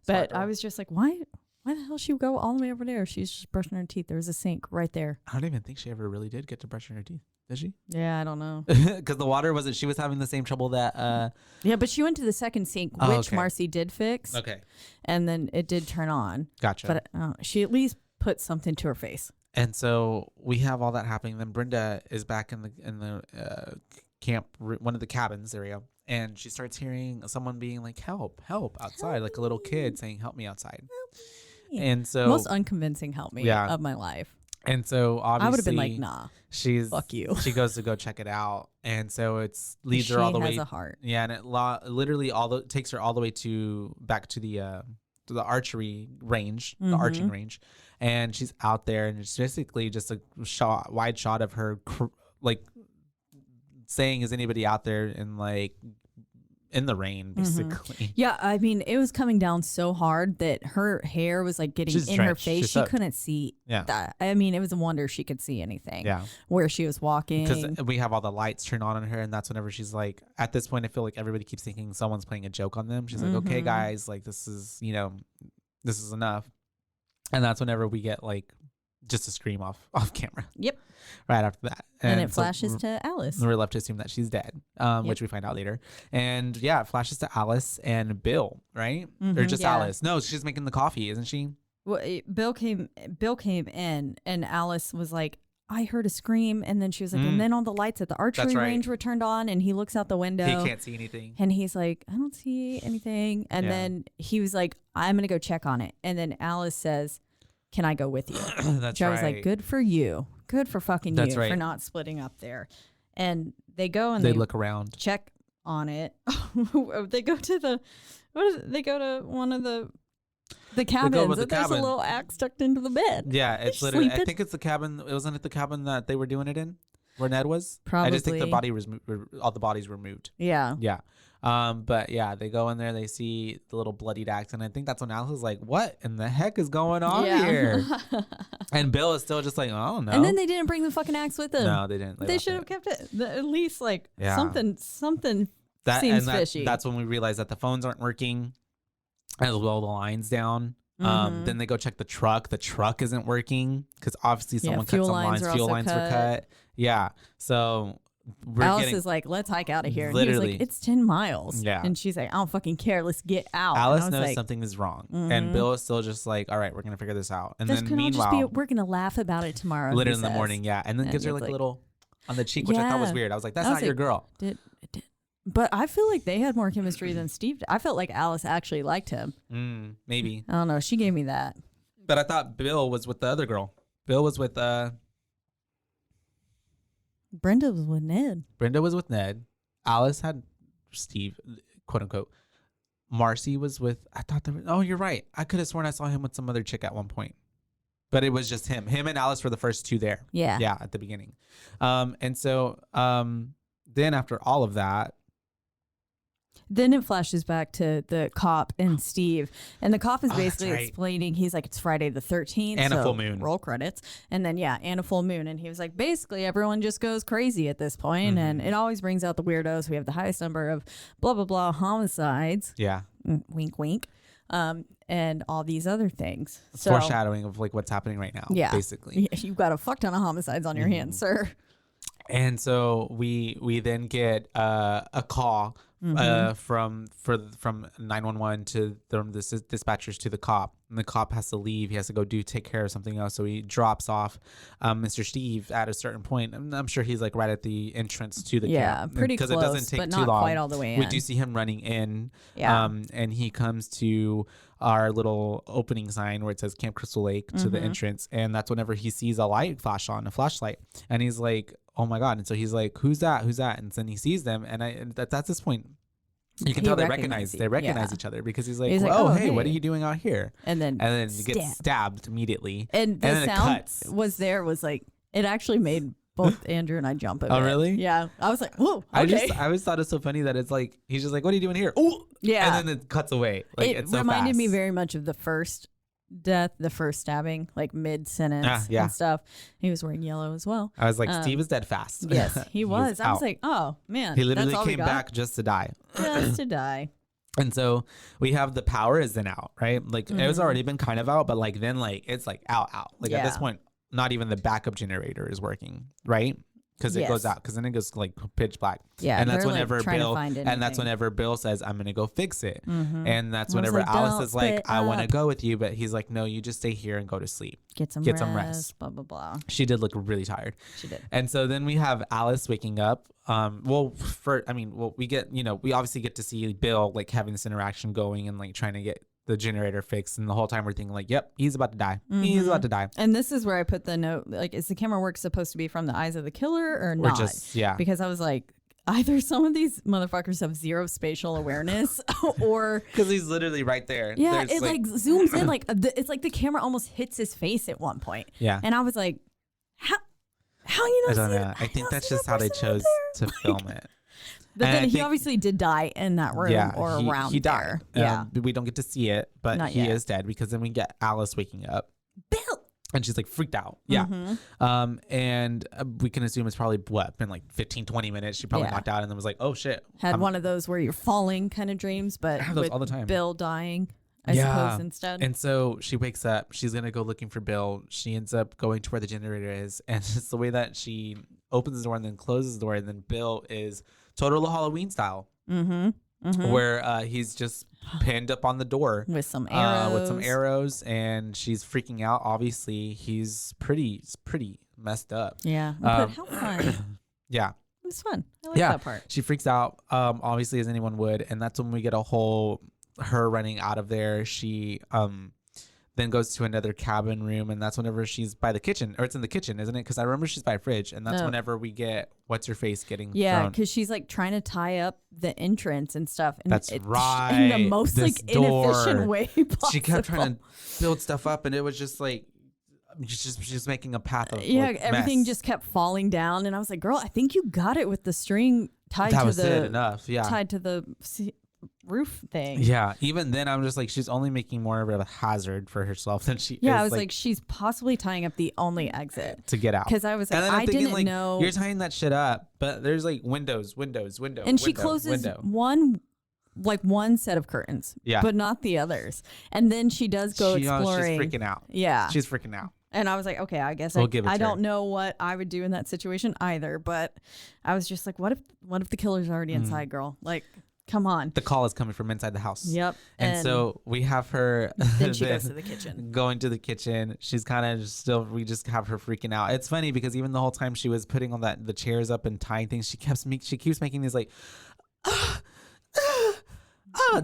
Speaker 1: But I was just like, why the hell she would go all the way over there? She's just brushing her teeth. There was a sink right there.
Speaker 2: I don't even think she ever really did get to brushing her teeth. Did she?
Speaker 1: Yeah, I don't know.
Speaker 2: Because the water wasn't. She was having the same trouble that.
Speaker 1: Yeah, but she went to the second sink, which Marcy did fix.
Speaker 2: Okay.
Speaker 1: And then it did turn on.
Speaker 2: Gotcha.
Speaker 1: But she at least put something to her face.
Speaker 2: And so we have all that happening. Then Brenda is back in the camp, one of the cabins. There we go. And she starts hearing someone being like, "Help! Help!" outside, like a little kid saying, "Help me outside." Help me. And so
Speaker 1: most unconvincing "help me" of my life.
Speaker 2: And so obviously
Speaker 1: I would have been like, nah, fuck you.
Speaker 2: She goes to go check it out. And so leads her all the way.
Speaker 1: She has a heart.
Speaker 2: Yeah. And it literally takes her all the way back to the archery range, the arching range. And she's out there, and it's basically just a wide shot of her like saying, is anybody out there? And like in the rain, basically.
Speaker 1: Yeah, I mean, it was coming down so hard that her hair was like getting in her face. She couldn't see that. I mean, it was a wonder she could see anything. Yeah. Where she was walking.
Speaker 2: Because we have all the lights turned on her, and that's whenever she's like, at this point, I feel like everybody keeps thinking someone's playing a joke on them. She's like, okay, guys, like this is, this is enough. And that's whenever we get like just a scream off camera.
Speaker 1: Yep.
Speaker 2: Right after that.
Speaker 1: And it flashes to Alice.
Speaker 2: We're left to assume that she's dead, which we find out later. And yeah, it flashes to Alice and Bill, right? Or just Alice. No, she's making the coffee, isn't she?
Speaker 1: Well, Bill came in and Alice was like, I heard a scream. And then she was like, and then all the lights at the archery range were turned on, and he looks out the window.
Speaker 2: He can't see anything.
Speaker 1: And he's like, I don't see anything. And then he was like, I'm going to go check on it. And then Alice says, can I go with you?
Speaker 2: That's
Speaker 1: I was like, good for you. Good for fucking you for not splitting up there. And they go and
Speaker 2: they look around,
Speaker 1: check on it. They go to they go to one of the cabins. There's a little axe tucked into the bed.
Speaker 2: Yeah, it's literally. I think it's the cabin. Wasn't it the cabin that they were doing it in, where Ned was?
Speaker 1: Probably.
Speaker 2: I just think all the bodies were moved.
Speaker 1: Yeah.
Speaker 2: Yeah. But yeah, they go in there, they see the little bloodied axe, and I think that's when Alice is like, what in the heck is going on here? And Bill is still just like, I don't know.
Speaker 1: And then they didn't bring the fucking axe with them.
Speaker 2: No, they didn't.
Speaker 1: They should have kept it. At least like something seems fishy.
Speaker 2: That's when we realize that the phones aren't working, as well the line's down. Then they go check the truck. The truck isn't working because obviously someone cut some lines. Fuel lines were cut. Yeah. So
Speaker 1: Alice is like, let's hike out of here. Literally. And he's like, it's 10 miles.
Speaker 2: Yeah.
Speaker 1: And she's like, I don't fucking care. Let's get out.
Speaker 2: Alice knows like, something is wrong. And Bill is still just like, all right, we're going to figure this out. And then meanwhile,
Speaker 1: we're going to laugh about it tomorrow.
Speaker 2: Later in the morning. Yeah. And then gives her like a little on the cheek, which I thought was weird. I was like, that's not your girl.
Speaker 1: But I feel like they had more chemistry than Steve did. I felt like Alice actually liked him.
Speaker 2: Maybe.
Speaker 1: I don't know. She gave me that.
Speaker 2: But I thought Bill was with the other girl. Bill was with
Speaker 1: Brenda was with Ned.
Speaker 2: Brenda was with Ned. Alice had Steve, quote unquote. Marcy was with, I thought you're right. I could have sworn I saw him with some other chick at one point. But it was just him. Him and Alice were the first two there.
Speaker 1: Yeah.
Speaker 2: Yeah, at the beginning. And so then after all of that,
Speaker 1: then it flashes back to the cop and Steve. And the cop is basically explaining, he's like, it's Friday the 13th.
Speaker 2: And a full moon.
Speaker 1: Roll credits. And then, and a full moon. And he was like, basically, everyone just goes crazy at this point. And it always brings out the weirdos. We have the highest number of blah, blah, blah homicides.
Speaker 2: Yeah.
Speaker 1: Wink, wink. And all these other things.
Speaker 2: It's foreshadowing of like what's happening right now, basically.
Speaker 1: You've got a fuck ton of homicides on your hands, sir.
Speaker 2: And so we then get a call from 911 to the dispatchers to the cop, and the cop has to leave. He has to go take care of something else, so he drops off Mr. Steve at a certain point. I'm sure he's like right at the entrance to the camp,
Speaker 1: pretty close, because it doesn't take but not too long. Quite all the way in.
Speaker 2: We do see him running in, and he comes to our little opening sign where it says Camp Crystal Lake to the entrance, and that's whenever he sees a light flash on, a flashlight, and he's like, oh my God. And so he's like, who's that? And then he sees them. And that's this point, you can tell they recognize each other, because he's like, oh, hey, what are you doing out here?
Speaker 1: And then
Speaker 2: he gets stabbed immediately.
Speaker 1: And the sound was like, it actually made both Andrew and I jump a bit.
Speaker 2: Oh, really?
Speaker 1: Yeah. I was like, whoa, okay.
Speaker 2: I always thought it's so funny that it's like, he's just like, what are you doing here? Oh, yeah. And then it cuts away. Like, it's so
Speaker 1: reminded
Speaker 2: fast.
Speaker 1: me very much of the first death, the first stabbing, like mid-sentence and stuff. He was wearing yellow as well.
Speaker 2: I was like, Steve is dead fast.
Speaker 1: Yes, he was. I was like, oh, man.
Speaker 2: He literally came back just to die.
Speaker 1: Just to die.
Speaker 2: And so we have the power is then out, right? Like it was already been kind of out, but like then like it's like out. Like at this point, not even the backup generator is working, right? Because it goes out, because then it goes like pitch black.
Speaker 1: Yeah,
Speaker 2: and that's whenever Bill says, I'm gonna go fix it. And that's whenever Alice is like, I want to go with you, but he's like, no, you just stay here and go to sleep.
Speaker 1: Get some rest. Blah blah blah.
Speaker 2: She did look really tired.
Speaker 1: She did.
Speaker 2: And so then we have Alice waking up. We get, we obviously get to see Bill like having this interaction going and like trying to get the generator fixed, and the whole time we're thinking like, yep, he's about to die. He's about to die.
Speaker 1: And this is where I put the note, like, is the camera work supposed to be from the eyes of the killer or not? Because I was like, either some of these motherfuckers have zero spatial awareness, or
Speaker 2: because he's literally right there.
Speaker 1: Yeah, it like zooms in, like it's like the camera almost hits his face at one point.
Speaker 2: Yeah,
Speaker 1: and I was like, how you know?
Speaker 2: I don't know. I think that's just how they chose to film it.
Speaker 1: But then he obviously did die in that room or around
Speaker 2: he died.
Speaker 1: there. Yeah.
Speaker 2: We don't get to see it, but
Speaker 1: Not
Speaker 2: he
Speaker 1: yet.
Speaker 2: is dead because then we get Alice waking up.
Speaker 1: Bill!
Speaker 2: And she's like freaked out. Yeah. And we can assume it's probably been like 15, 20 minutes. She probably knocked out and then was like, oh shit.
Speaker 1: Had one of those where you're falling kind of dreams, but
Speaker 2: I have those
Speaker 1: with
Speaker 2: all the time.
Speaker 1: Bill dying, I suppose, instead.
Speaker 2: And so she wakes up. She's going to go looking for Bill. She ends up going to where the generator is. And it's the way that she opens the door and then closes the door. And then Bill is total Halloween style. Where he's just pinned up on the door
Speaker 1: with some arrows.
Speaker 2: And she's freaking out. Obviously, he's pretty messed up.
Speaker 1: Yeah, but how fun!
Speaker 2: Yeah,
Speaker 1: it was fun. I like that part.
Speaker 2: She freaks out, obviously, as anyone would, and that's when we get a whole her running out of there. She then goes to another cabin room, and that's whenever she's by the kitchen, or it's in the kitchen, isn't it? Because I remember she's by a fridge, and that's whenever we get what's her face getting thrown.
Speaker 1: Because she's like trying to tie up the entrance and stuff. And
Speaker 2: that's right.
Speaker 1: In the most like inefficient way possible.
Speaker 2: She kept trying to build stuff up, and it was just like she's making a path of
Speaker 1: everything
Speaker 2: mess.
Speaker 1: just kept falling down, and I was like, "Girl, I think you got it with the string tied
Speaker 2: that
Speaker 1: to
Speaker 2: was
Speaker 1: the
Speaker 2: it enough, yeah,
Speaker 1: tied to the roof thing."
Speaker 2: Yeah, even then I'm just like, she's only making more of a hazard for herself than she is.
Speaker 1: Yeah, I was like she's possibly tying up the only exit
Speaker 2: to get out.
Speaker 1: Because I was like, I didn't know
Speaker 2: you're tying that shit up, but there's like windows,
Speaker 1: and she closes one set of curtains, but not the others. And then she does go exploring.
Speaker 2: She's freaking out.
Speaker 1: Yeah,
Speaker 2: she's freaking out.
Speaker 1: And I was like, okay, I guess
Speaker 2: I
Speaker 1: don't know what I would do in that situation either. But I was just like, what if the killer's already inside, girl? Like, come on.
Speaker 2: The call is coming from inside the house.
Speaker 1: Yep.
Speaker 2: And so we have her.
Speaker 1: Then she goes to the kitchen.
Speaker 2: Going to the kitchen. She's kind of still, we just have her freaking out. It's funny because even the whole time she was putting all the chairs up and tying things, she keeps making these like,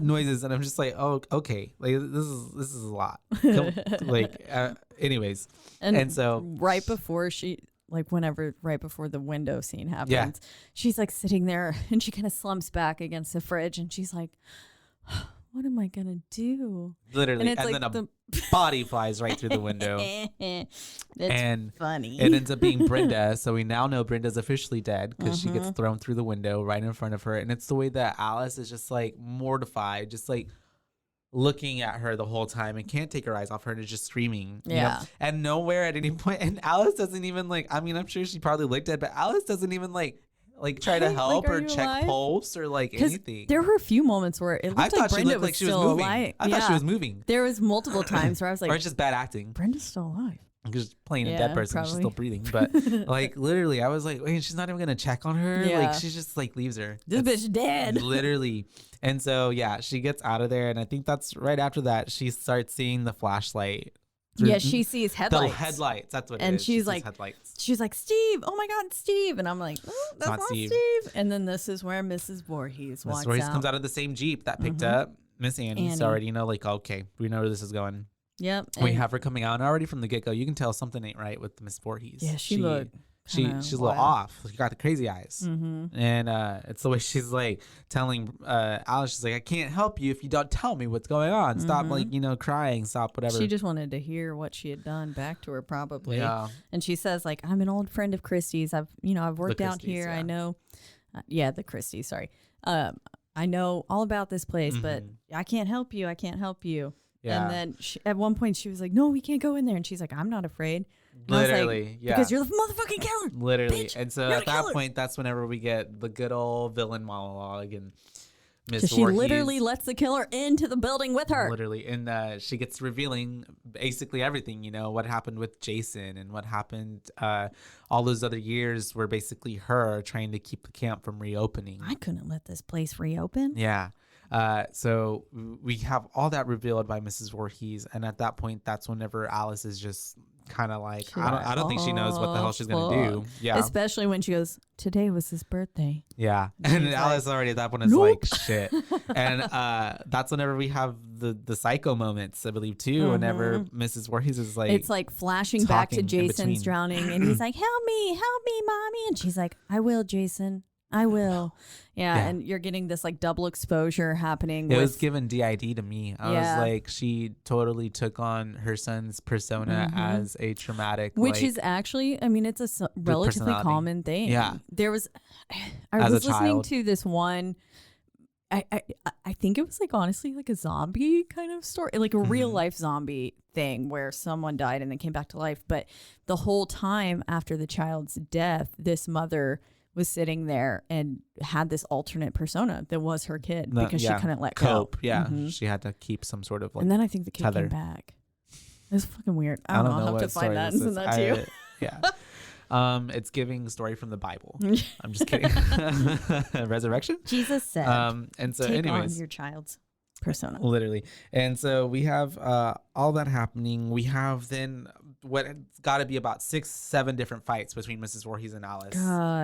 Speaker 2: noises, and I'm just like, oh, okay, like this is a lot. Anyways, and so
Speaker 1: right before the window scene happens, she's like sitting there and she kind of slumps back against the fridge and she's like, what am I gonna do?
Speaker 2: Literally, and then a body flies right through the window.
Speaker 1: It's funny.
Speaker 2: It ends up being Brenda, so we now know Brenda's officially dead because she gets thrown through the window right in front of her, and it's the way that Alice is just like mortified, just like looking at her the whole time and can't take her eyes off her and is just screaming. You know? And nowhere at any point, and Alice doesn't even like, I mean, I'm sure she probably looked at it, but Alice doesn't even like try to help or check alive? Pulse or like anything.
Speaker 1: There were a few moments where it looked like Brenda was still alive.
Speaker 2: I thought she was moving.
Speaker 1: There was multiple times where I was like,
Speaker 2: or it's just bad acting.
Speaker 1: Brenda's still alive.
Speaker 2: I'm just playing a dead person. Probably. She's still breathing. But like literally, I was like, wait, she's not even gonna check on her. Yeah. Like she just like leaves her.
Speaker 1: This bitch dead.
Speaker 2: Literally. And so she gets out of there, and I think that's right after that she starts seeing the flashlight.
Speaker 1: She sees headlights.
Speaker 2: The headlights. That's what it is.
Speaker 1: And she's like,
Speaker 2: headlights.
Speaker 1: She's like, Steve, oh my God, Steve. And I'm like, oh, that's not Steve. And then this is where Mrs. Voorhees walks out. Mrs. Voorhees
Speaker 2: comes out of the same Jeep that picked up Miss Annie. So already, like, okay, we know where this is going.
Speaker 1: Yep.
Speaker 2: We have her coming out, and already from the get-go, you can tell something ain't right with Miss Voorhees.
Speaker 1: Yeah, she's a
Speaker 2: little off. She got the crazy eyes. And it's the way she's like telling Alice, she's like, I can't help you if you don't tell me what's going on. Stop crying. Stop whatever.
Speaker 1: She just wanted to hear what she had done back to her probably.
Speaker 2: Yeah.
Speaker 1: And she says like, I'm an old friend of Christie's. I've worked out here. Yeah. I know. The Christie. Sorry. I know all about this place, but I can't help you. I can't help you. Yeah. And then at one point she was like, no, we can't go in there. And she's like, I'm not afraid. And
Speaker 2: literally,
Speaker 1: because you're the motherfucking killer.
Speaker 2: Literally.
Speaker 1: Bitch,
Speaker 2: and so at that point, that's whenever we get the good old villain monologue and Miss Voorhees.
Speaker 1: She literally lets the killer into the building with her.
Speaker 2: Literally. And she gets revealing basically everything, what happened with Jason and what happened all those other years were basically her trying to keep the camp from reopening.
Speaker 1: I couldn't let this place reopen.
Speaker 2: Yeah. So we have all that revealed by Mrs. Voorhees, and at that point, that's whenever Alice is just kind of like, I don't think she knows what the hell she's gonna do. Yeah,
Speaker 1: especially when she goes, "Today was his birthday."
Speaker 2: Yeah, and Alice already at that point is like, "Shit," and that's whenever we have the psycho moments, I believe, too. Whenever Mrs. Voorhees is like,
Speaker 1: it's like flashing back to Jason's drowning, and he's like, "Help me, mommy," and she's like, "I will, Jason." I will. Yeah, and you're getting this like double exposure happening.
Speaker 2: It was given DID to me. I was like, she totally took on her son's persona as a traumatic,
Speaker 1: which is actually, I mean, it's a relatively common thing.
Speaker 2: Yeah,
Speaker 1: there was. I was listening to this one. I think it was like honestly like a zombie kind of story, like a real life zombie thing where someone died and then came back to life. But the whole time after the child's death, this mother was sitting there and had this alternate persona that was her kid because she couldn't let
Speaker 2: cope.
Speaker 1: go.
Speaker 2: Yeah, she had to keep some sort of like.
Speaker 1: And then I think the kid came back. It's fucking weird. I don't know. I'll have to find that and send that to you.
Speaker 2: Yeah. It's giving story from the Bible. I'm just kidding. Resurrection.
Speaker 1: Jesus said.
Speaker 2: And so,
Speaker 1: take
Speaker 2: anyways,
Speaker 1: on your child's persona.
Speaker 2: Literally. And so we have all that happening. We have then what got to be about 6-7 different fights between Mrs. Voorhees and Alice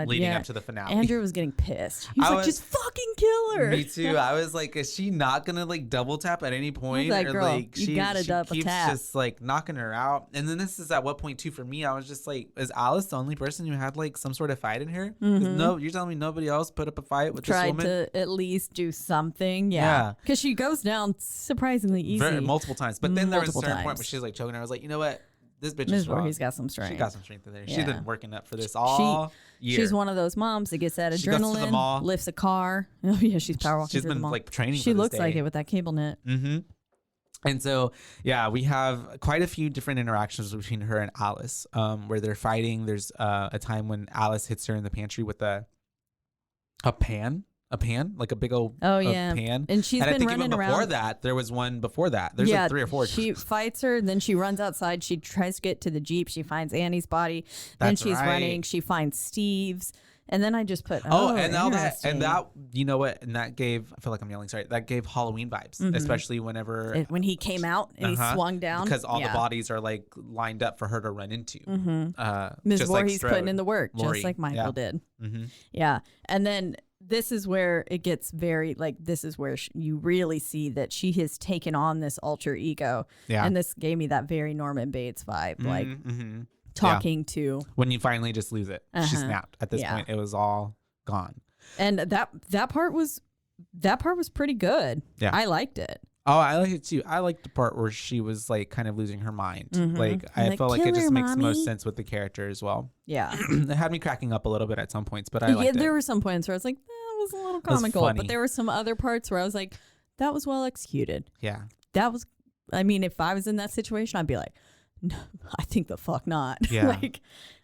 Speaker 2: leading up to the finale.
Speaker 1: Andrew was getting pissed. He was like, just fucking kill her.
Speaker 2: Me too. I was like, is she not gonna like double tap at any point?
Speaker 1: Like, girl,
Speaker 2: like
Speaker 1: you gotta double
Speaker 2: keeps
Speaker 1: tap.
Speaker 2: just like knocking her out. And then this is at what point too for me, I was just like, is Alice the only person who had like some sort of fight in her? No, you're telling me nobody else put up a fight with this woman?
Speaker 1: Tried to at least do something. Yeah. Because she goes down surprisingly easy.
Speaker 2: Multiple times. But then there was a certain point where she was like choking her. I was like, you know what? This bitch is strong.
Speaker 1: He's got some strength.
Speaker 2: She got some strength in there. She's been working up for this all year.
Speaker 1: She's one of those moms that gets that adrenaline, lifts a car. Oh yeah, she's power walking.
Speaker 2: She's been like training.
Speaker 1: She looks like it with that cable net.
Speaker 2: And so, we have quite a few different interactions between her and Alice, where they're fighting. There's a time when Alice hits her in the pantry with a pan, like a big old pan.
Speaker 1: And she's been running around.
Speaker 2: Before that, there was one before that. There's like 3 or 4.
Speaker 1: She fights her, then she runs outside. She tries to get to the Jeep. She finds Annie's body. Then she's running. She finds Steve's. And then I just put,
Speaker 2: that, you know what? And that gave, I feel like I'm yelling, sorry. That gave Halloween vibes, especially when
Speaker 1: he came out and he swung down.
Speaker 2: Because all the bodies are like lined up for her to run into.
Speaker 1: Ms. Voorhees putting in the work, just like Michael did. Yeah. And then this is where it gets very, like, this is where you really see that she has taken on this alter ego. Yeah. And this gave me that very Norman Bates vibe, like talking to.
Speaker 2: When you finally just lose it. She snapped. At this point, it was all gone.
Speaker 1: And that part was pretty good. Yeah. I liked it.
Speaker 2: Oh, I like it too. I like the part where she was like kind of losing her mind. Like I felt like it just makes the most sense with the character as well.
Speaker 1: Yeah.
Speaker 2: It had me cracking up a a little bit at some points, but I liked it.
Speaker 1: There were some points where I was like, that was a little comical, but there were some other parts where I was like, that was well executed.
Speaker 2: Yeah.
Speaker 1: That was, I mean, if I was in that situation, I'd be like, no, I think the fuck not.
Speaker 2: Yeah.
Speaker 1: Like,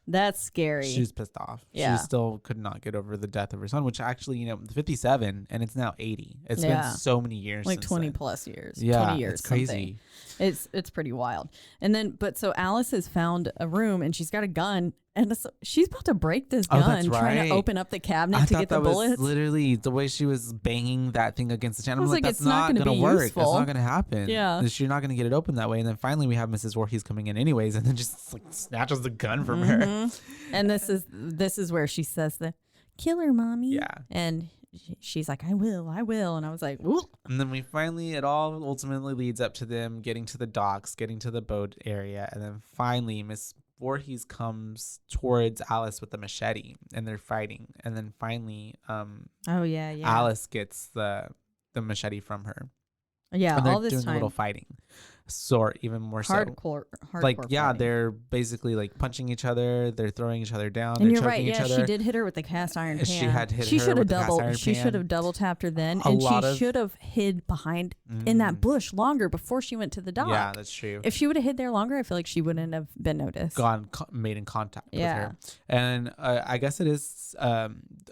Speaker 1: that's scary.
Speaker 2: She was pissed off.
Speaker 1: Yeah.
Speaker 2: She still could not get over the death of her son, which actually, 57 and it's now 80. It's been so many years.
Speaker 1: Like 20 plus years.
Speaker 2: Yeah.
Speaker 1: 20 years.
Speaker 2: It's crazy.
Speaker 1: It's pretty wild. And then, so Alice has found a room and she's got a gun and she's about to break this gun, trying to open up the cabinet to get the bullets.
Speaker 2: Was literally the way she was banging that thing against the channel. I was like, that's not going to work. Useful. That's not going to happen.
Speaker 1: Yeah.
Speaker 2: You're not going to get it open that way. And then finally we have Mrs. Voorhees coming in anyways and then just like snatches the gun from her.
Speaker 1: And this is where she says the kill her, mommy.
Speaker 2: Yeah.
Speaker 1: And she's like, I will. And I was like, ooh.
Speaker 2: And then it all ultimately leads up to them getting to the docks, getting to the boat area. And then finally Miss Voorhees comes towards Alice with the machete and they're fighting. And then finally, Alice gets the machete from her.
Speaker 1: Yeah.
Speaker 2: And they're
Speaker 1: all this
Speaker 2: doing
Speaker 1: time.
Speaker 2: a little fighting. So even more
Speaker 1: hardcore
Speaker 2: like
Speaker 1: fighting.
Speaker 2: They're basically like punching each other, they're throwing each other down,
Speaker 1: and
Speaker 2: they're
Speaker 1: you're
Speaker 2: choking
Speaker 1: right.
Speaker 2: each other.
Speaker 1: She did hit her with the cast iron pan.
Speaker 2: She had hit her with the cast iron pan.
Speaker 1: She should have double tapped her then, and she should have hid behind in that bush longer before she went to the dock.
Speaker 2: Yeah, that's true.
Speaker 1: If she would have hid there longer, I feel like she wouldn't have been noticed.
Speaker 2: Made in contact with her. And I guess it is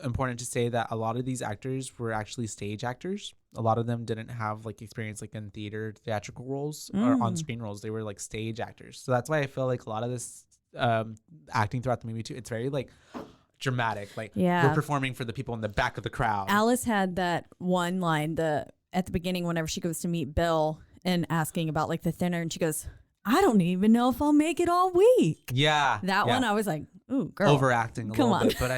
Speaker 2: important to say that a lot of these actors were actually stage actors. A lot of them didn't have like experience like in theatrical roles or on-screen roles. They were like stage actors. So that's why I feel like a lot of this acting throughout the movie too, it's very like dramatic. Like we're performing for the people in the back of the crowd.
Speaker 1: Alice had that one line at the beginning whenever she goes to meet Bill and asking about like the thinner, and she goes, I don't even know if I'll make it all week.
Speaker 2: Yeah.
Speaker 1: That one, I was like, ooh, girl.
Speaker 2: Overacting a little bit. But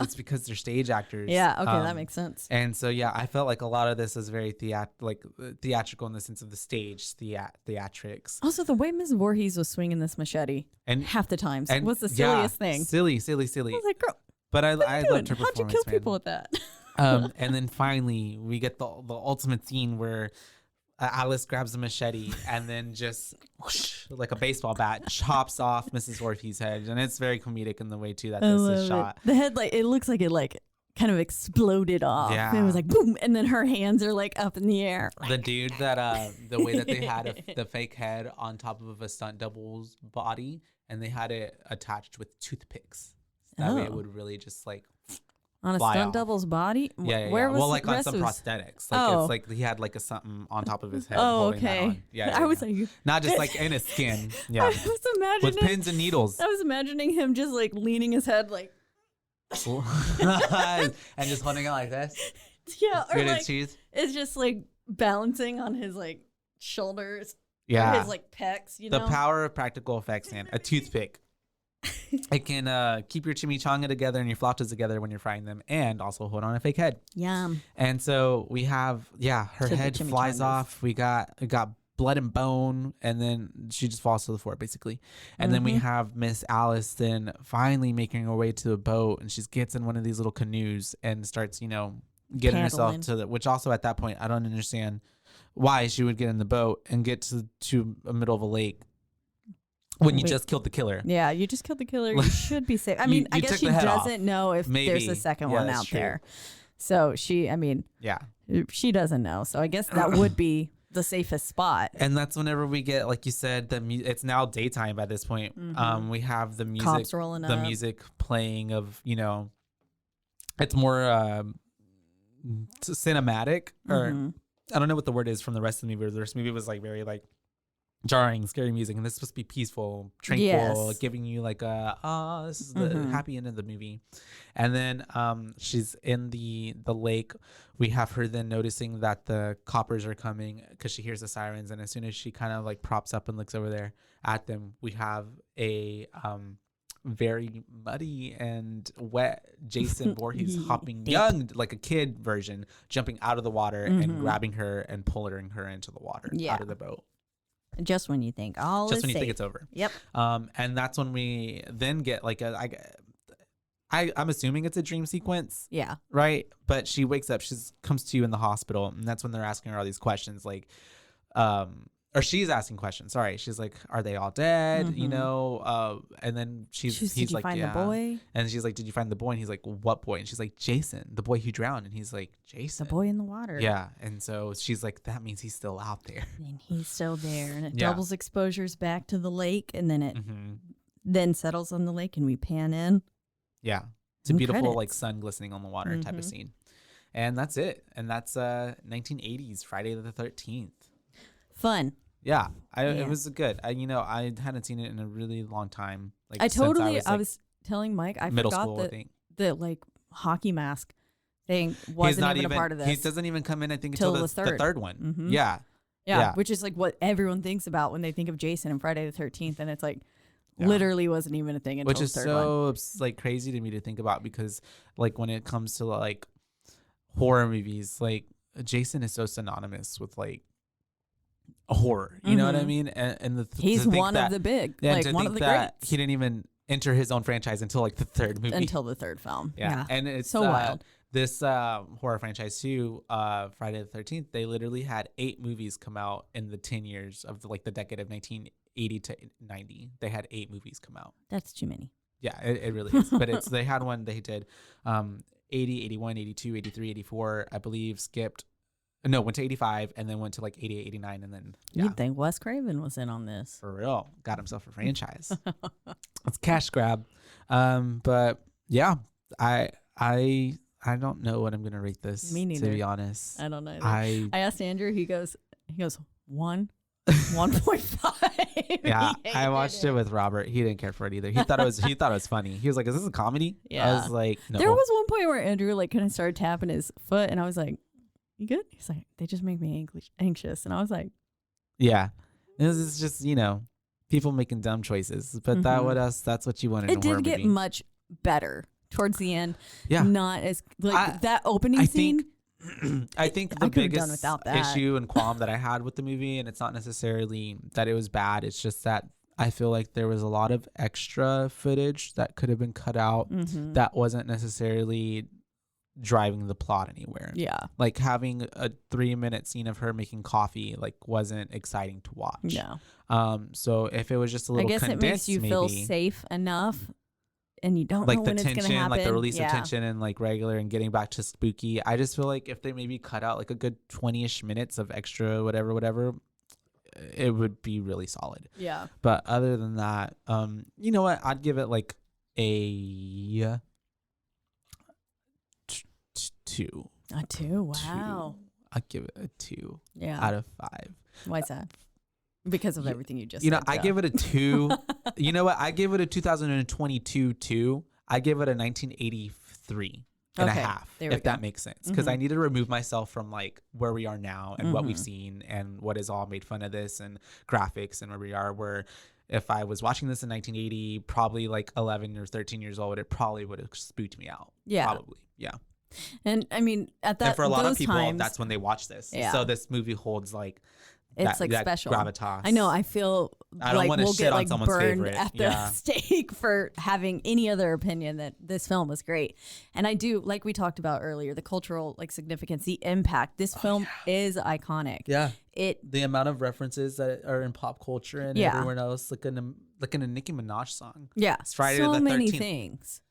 Speaker 2: it's because they're stage actors.
Speaker 1: Yeah, okay, that makes sense.
Speaker 2: And so, I felt like a lot of this is very theatrical in the sense of the stage, theatrics.
Speaker 1: Also, the way Ms. Voorhees was swinging this machete and half the times was the silliest thing.
Speaker 2: Silly. I
Speaker 1: was like, girl.
Speaker 2: But I loved her performance.
Speaker 1: How'd you kill people with that?
Speaker 2: And then finally we get the ultimate scene where Alice grabs a machete and then just whoosh, like a baseball bat chops off Mrs. Voorhees' head, and it's very comedic in the way too that this is shot.
Speaker 1: The head, like, it looks like it like kind of exploded off. Yeah, it was like boom, and then her hands are like up in the air.
Speaker 2: The dude that the way that they had the fake head on top of a stunt double's body, and they had it attached with toothpicks. That way it would really just like.
Speaker 1: On a stunt double's body?
Speaker 2: Yeah.
Speaker 1: Where was
Speaker 2: well, like on some prosthetics. Like it's like he had like a something on top of his head.
Speaker 1: Okay.
Speaker 2: Yeah.
Speaker 1: I was like,
Speaker 2: not just like in his skin. Yeah.
Speaker 1: I was imagining
Speaker 2: with pins and needles.
Speaker 1: I was imagining him just like leaning his head like
Speaker 2: and just holding it like this.
Speaker 1: Yeah. Or like,
Speaker 2: cheese.
Speaker 1: It's just like balancing on his like shoulders.
Speaker 2: Yeah.
Speaker 1: Or his like pecs, you know?
Speaker 2: The power of practical effects, man. A toothpick. It can keep your chimichanga together and your flautas together when you're frying them, and also hold on a fake head.
Speaker 1: Yum.
Speaker 2: And so we have, her head flies off. We got blood and bone, and then she just falls to the floor, basically. And then we have Miss Alice then finally making her way to the boat, and she gets in one of these little canoes and starts, getting herself to the, which also at that point, I don't understand why she would get in the boat and get to a middle of a lake. When you just killed the killer.
Speaker 1: Yeah, you just killed the killer. You should be safe. I mean, I guess she doesn't know if there's a second one out there. So she doesn't know. So I guess that would be the safest spot.
Speaker 2: And that's whenever we get, like you said, it's now daytime by this point. We have the music,
Speaker 1: cops rolling up.
Speaker 2: Music playing of, it's more cinematic, or I don't know what the word is from the rest of the movie. The rest of the movie was like very like jarring, scary music, and this is supposed to be peaceful, tranquil, giving you like this is the happy end of the movie. And then she's in the lake. We have her then noticing that the coppers are coming because she hears the sirens, and as soon as she kind of like props up and looks over there at them, we have a very muddy and wet Jason Voorhees hopping young, like a kid version, jumping out of the water and grabbing her and pulling her into the water out of the boat.
Speaker 1: Just when you think
Speaker 2: think it's over.
Speaker 1: Yep.
Speaker 2: And that's when we then get like I'm assuming it's a dream sequence.
Speaker 1: Yeah.
Speaker 2: Right. But she wakes up, comes to you in the hospital, and that's when they're asking her all these questions, like, or she's asking questions. Sorry. She's like, are they all dead? And then he's
Speaker 1: like,
Speaker 2: find
Speaker 1: the boy?
Speaker 2: And she's like, did you find the boy? And he's like, what boy? And she's like, Jason, the boy who drowned. And he's like, Jason,
Speaker 1: the boy in the water.
Speaker 2: Yeah. And so she's like, that means he's still out there.
Speaker 1: And he's still there. And it doubles exposures back to the lake. And then it then settles on the lake, and we pan in.
Speaker 2: Yeah. It's a beautiful like sun glistening on the water type of scene. And that's it. And that's 1980s Friday the 13th.
Speaker 1: Fun.
Speaker 2: Yeah, it was good. I hadn't seen it in a really long time. Like
Speaker 1: I was telling Mike, I forgot
Speaker 2: school,
Speaker 1: that the like hockey mask thing wasn't even a part of this.
Speaker 2: He doesn't even come in, I think, until the third one. Yeah,
Speaker 1: which is like what everyone thinks about when they think of Jason and Friday the 13th, and it's like literally wasn't even a thing until
Speaker 2: the third one. Which is so like crazy to me to think about, because like when it comes to like horror movies, like Jason is so synonymous with like horror, you know what I mean? And
Speaker 1: he's one of the big, like one of the greats.
Speaker 2: He didn't even enter his own franchise until like the third movie,
Speaker 1: until the third film. Yeah.
Speaker 2: And it's
Speaker 1: so wild.
Speaker 2: This horror franchise too, Friday the 13th, they literally had 8 movies come out in the 10 years of the decade of 1980 to 90. They had 8 movies come out.
Speaker 1: That's too many.
Speaker 2: Yeah, it really is. But they had one, they did 80, 81, 82, 83, 84, I believe, went to 85 and then went to like 88, 89, and then
Speaker 1: You'd think Wes Craven was in on this.
Speaker 2: For real. Got himself a franchise. It's cash grab. But yeah, I don't know what I'm gonna rate this.
Speaker 1: Me neither.
Speaker 2: To be honest.
Speaker 1: I don't know. I asked Andrew, he goes 1.5.
Speaker 2: Yeah, I watched it with Robert. He didn't care for it either. He thought it was funny. He was like, "Is this a comedy?"
Speaker 1: Yeah.
Speaker 2: I was like, "No."
Speaker 1: There was one point where Andrew like kind of started tapping his foot, and I was like, "You good?" He's like, "They just make me anxious," and I was like,
Speaker 2: "Yeah, this is just people making dumb choices." But that's what you wanted.
Speaker 1: It did get much better towards the end.
Speaker 2: Yeah,
Speaker 1: not as like that opening scene.
Speaker 2: I think the biggest issue and qualm that I had with the movie, and it's not necessarily that it was bad, it's just that I feel like there was a lot of extra footage that could have been cut out that wasn't necessarily driving the plot anywhere.
Speaker 1: Yeah.
Speaker 2: Like having a 3-minute scene of her making coffee like wasn't exciting to watch.
Speaker 1: No.
Speaker 2: So if it was just a little condensed,
Speaker 1: it makes you feel safe enough and you don't know when it's going to happen.
Speaker 2: Like the release of tension and like regular and getting back to spooky. I just feel like if they maybe cut out like a good 20-ish minutes of extra whatever, it would be really solid.
Speaker 1: Yeah.
Speaker 2: But other than that, you know what? I'd give it like a 2.
Speaker 1: A 2? Wow.
Speaker 2: I'd give it a 2
Speaker 1: yeah.
Speaker 2: out of 5.
Speaker 1: Why is that? Because of everything you just
Speaker 2: said.
Speaker 1: I
Speaker 2: give it a 2. You know what? I give it a 2022 2. I give it a 1983 and a half, if that makes sense. Because I need to remove myself from like where we are now and what we've seen and what is all made fun of this and graphics and where we are. Where if I was watching this in 1980, probably like 11 or 13 years old, it probably would have spooked me out.
Speaker 1: Yeah.
Speaker 2: Probably. Yeah.
Speaker 1: And I mean, at that,
Speaker 2: and for a lot of people,
Speaker 1: times,
Speaker 2: that's when they watch this. Yeah. So this movie holds like
Speaker 1: it's like special
Speaker 2: gravitas.
Speaker 1: I know. I feel
Speaker 2: I don't
Speaker 1: like we'll get like burned
Speaker 2: favorite.
Speaker 1: at the stake for having any other opinion that this film was great. And I do, like we talked about earlier, the cultural like significance, the impact. This film is iconic.
Speaker 2: Yeah. The amount of references that are in pop culture and everywhere else, like in a Nicki Minaj song.
Speaker 1: Yeah.
Speaker 2: It's Friday
Speaker 1: so
Speaker 2: the 13th.
Speaker 1: Many things.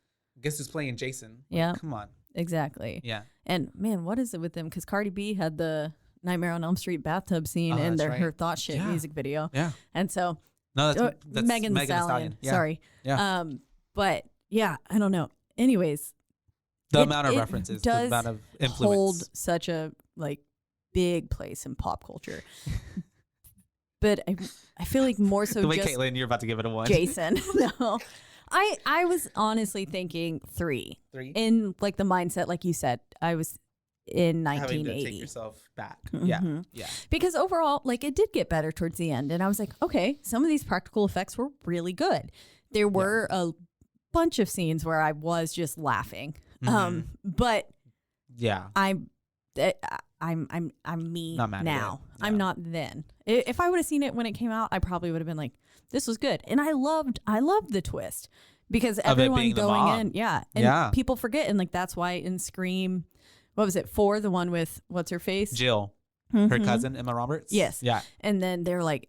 Speaker 2: Guess who's playing Jason?
Speaker 1: Yeah.
Speaker 2: Come on.
Speaker 1: Exactly.
Speaker 2: Yeah.
Speaker 1: And man, what is it with them? Because Cardi B had the Nightmare on Elm Street bathtub scene in her Thought Shit music video.
Speaker 2: Yeah.
Speaker 1: And so
Speaker 2: no, that's
Speaker 1: Megan Thee Stallion.
Speaker 2: Yeah.
Speaker 1: Sorry.
Speaker 2: Yeah.
Speaker 1: But yeah, I don't know. Anyways,
Speaker 2: the amount of references, the amount of influence,
Speaker 1: hold such a like big place in pop culture. But I feel like more so
Speaker 2: the way
Speaker 1: just
Speaker 2: Caitlin, you're about to give it a 1.
Speaker 1: Jason. No. I was honestly thinking 3. In like the mindset, like you said, I was in 1980.
Speaker 2: Having to take yourself back.
Speaker 1: Mm-hmm.
Speaker 2: Yeah.
Speaker 1: Because overall, like it did get better towards the end. And I was like, okay, some of these practical effects were really good. There were a bunch of scenes where I was just laughing. But
Speaker 2: yeah,
Speaker 1: I'm me
Speaker 2: not mad
Speaker 1: now.
Speaker 2: At it. No.
Speaker 1: I'm not then. If I would have seen it when it came out, I probably would have been like, this was good. And I loved the twist because everyone going in, and people forget. And like, that's why in Scream, what was it, 4, the one with what's her face?
Speaker 2: Jill, her cousin, Emma Roberts.
Speaker 1: Yes.
Speaker 2: Yeah.
Speaker 1: And then they're like,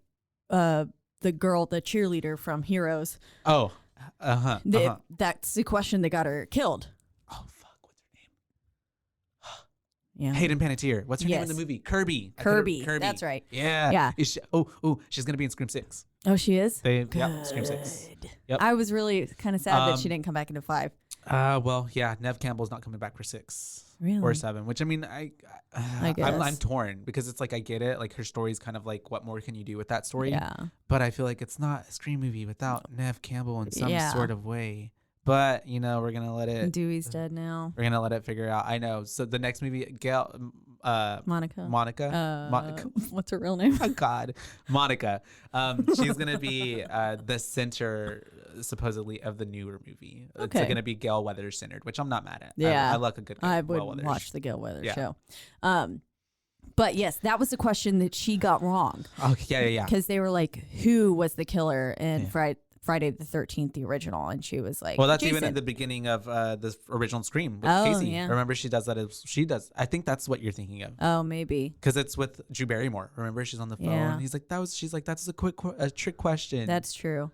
Speaker 1: the girl, the cheerleader from Heroes.
Speaker 2: Oh,
Speaker 1: that's the question that got her killed.
Speaker 2: Oh, fuck. What's her
Speaker 1: name? Yeah.
Speaker 2: Hayden Panettiere. What's her name in the movie? Kirby.
Speaker 1: Kirby. That's right.
Speaker 2: Yeah.
Speaker 1: Yeah.
Speaker 2: She's going to be in Scream 6.
Speaker 1: Oh, she is?
Speaker 2: Scream 6. Yep.
Speaker 1: I was really kind of sad that she didn't come back into 5.
Speaker 2: Well, yeah, Nev Campbell's not coming back for 6 or 7, which I mean, I guess. I'm torn because it's like I get it, like her story's kind of like what more can you do with that story?
Speaker 1: Yeah.
Speaker 2: But I feel like it's not a Scream movie without Nev Campbell in some sort of way. But you know, we're gonna let it.
Speaker 1: Dewey's dead now.
Speaker 2: We're gonna let it figure out. I know. So the next movie, Monica.
Speaker 1: What's her real name?
Speaker 2: Oh God, Monica. She's gonna be the center, supposedly, of the newer movie.
Speaker 1: Okay.
Speaker 2: It's gonna be Gail Weathers centered, which I'm not mad at.
Speaker 1: Yeah,
Speaker 2: I like a good.
Speaker 1: I would watch the Gail Weathers show. But yes, that was the question that she got wrong.
Speaker 2: Okay, yeah.
Speaker 1: Because they were like, "Who was the killer in Friday the 13th, the original?" And she was like,
Speaker 2: "Well, that's
Speaker 1: Jason.
Speaker 2: Even at the beginning of the original Scream with Casey.
Speaker 1: Yeah.
Speaker 2: Remember, she does that. She does. I think that's what you're thinking of.
Speaker 1: Oh, maybe
Speaker 2: because it's with Drew Barrymore. Remember, she's on the phone.
Speaker 1: Yeah.
Speaker 2: He's like, She's like, that's a trick question.
Speaker 1: That's true.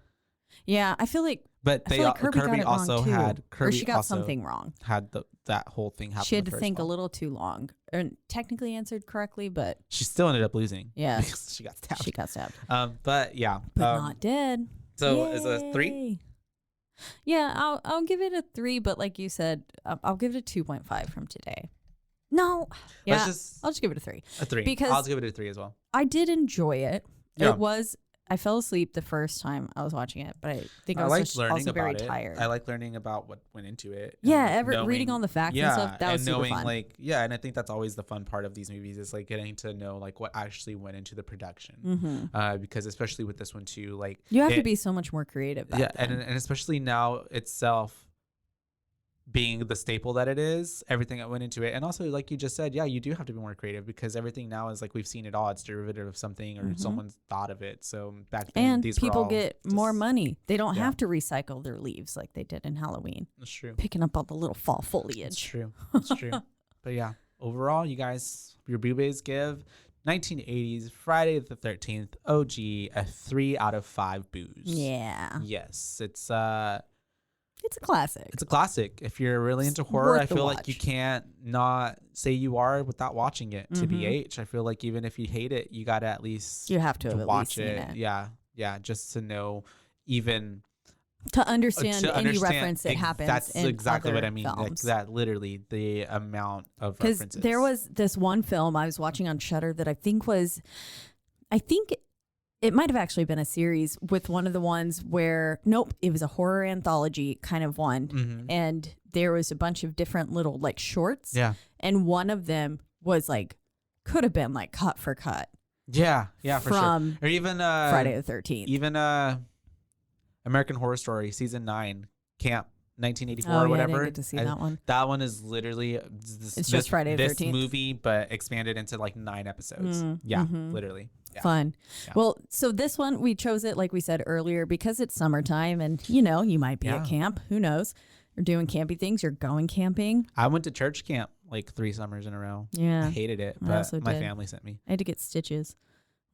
Speaker 1: Yeah, I feel like.
Speaker 2: But Kirby also had.
Speaker 1: Or she got something wrong.
Speaker 2: Had that whole thing happen.
Speaker 1: She had to think a little too long, and technically answered correctly, but
Speaker 2: she still ended up losing.
Speaker 1: Yeah,
Speaker 2: because she got stabbed.
Speaker 1: But not dead.
Speaker 2: So is it a 3?
Speaker 1: Yeah, I'll give it a 3, but like you said, I'll give it a 2.5 from today. No, yeah, I'll just give it a 3.
Speaker 2: A 3
Speaker 1: because
Speaker 2: I'll give it a 3 as well.
Speaker 1: I did enjoy it.
Speaker 2: Yeah.
Speaker 1: I fell asleep the first time I was watching it, but I think I was
Speaker 2: liked
Speaker 1: just
Speaker 2: learning
Speaker 1: also very
Speaker 2: about it.
Speaker 1: tired.
Speaker 2: I like learning about what went into it.
Speaker 1: Yeah, reading on the facts and stuff. That was super fun.
Speaker 2: And I think that's always the fun part of these movies is like getting to know like what actually went into the production. Because especially with this one too, like
Speaker 1: you have to be so much more creative. Back then.
Speaker 2: And especially now itself. being the staple that it is, everything that went into it. And also, like you just said, yeah, you do have to be more creative because everything now is like we've seen it all. It's derivative of something or someone's thought of it. So back then,
Speaker 1: and
Speaker 2: these
Speaker 1: people
Speaker 2: were all
Speaker 1: get more money. They don't
Speaker 2: Yeah.
Speaker 1: have to recycle their leaves like they did in Halloween.
Speaker 2: That's true.
Speaker 1: Picking up all the little fall foliage.
Speaker 2: It's true. It's true. But yeah, overall, you guys, your boobies give 1980s Friday the 13th OG a 3 out of 5 boos.
Speaker 1: Yeah.
Speaker 2: Yes, it's
Speaker 1: a classic.
Speaker 2: It's a classic. If you're really into horror, I feel like you can't not say you are without watching it. To BH, I feel like even if you hate it, you gotta at least
Speaker 1: you have to have
Speaker 2: watch
Speaker 1: at least seen it.
Speaker 2: Yeah, just to know even
Speaker 1: to understand any reference that happens.
Speaker 2: That's
Speaker 1: in
Speaker 2: exactly
Speaker 1: other
Speaker 2: what I mean. Like that, literally the amount of references.
Speaker 1: Because there was this one film I was watching on Shudder that I think it might have actually been a series with one of the ones where, it was a horror anthology kind of one. And there was a bunch of different little like shorts.
Speaker 2: Yeah.
Speaker 1: And one of them was like, could have been like cut for cut.
Speaker 2: Yeah, for sure. Or even
Speaker 1: Friday the 13th.
Speaker 2: Even American Horror Story season 9, Camp 1984 or whatever.
Speaker 1: I didn't get to see that one.
Speaker 2: That one is literally
Speaker 1: just Friday the 13th.
Speaker 2: This movie, but expanded into like 9 episodes. Literally. Yeah.
Speaker 1: Fun. Yeah. Well, so this one, we chose it, like we said earlier, because it's summertime and, you might be at camp. Who knows? You're doing campy things. You're going camping.
Speaker 2: I went to church camp like 3 summers in a row.
Speaker 1: Yeah.
Speaker 2: I hated it, but my family sent me.
Speaker 1: I had to get stitches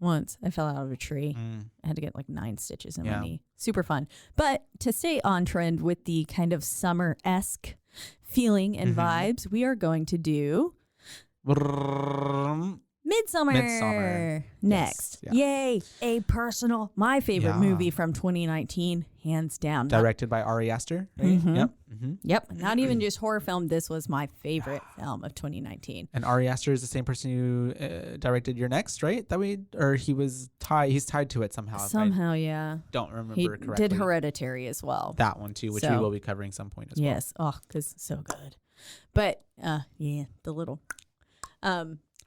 Speaker 1: once. I fell out of a tree. I had to get like 9 stitches in my knee. Super fun. But to stay on trend with the kind of summer-esque feeling and vibes, we are going to do Midsummer next.
Speaker 2: Yes, yeah.
Speaker 1: Yay. My favorite movie from 2019, hands down.
Speaker 2: Directed by Ari Aster, right?
Speaker 1: Yep. Not even just horror film. This was my favorite film of 2019.
Speaker 2: And Ari Aster is the same person who directed Your Next, right? He's tied to it somehow.
Speaker 1: Yeah.
Speaker 2: Don't remember
Speaker 1: he
Speaker 2: correctly.
Speaker 1: Did Hereditary as well.
Speaker 2: That one too, which we will be covering some point as well.
Speaker 1: Yes. Oh, because so good. But the little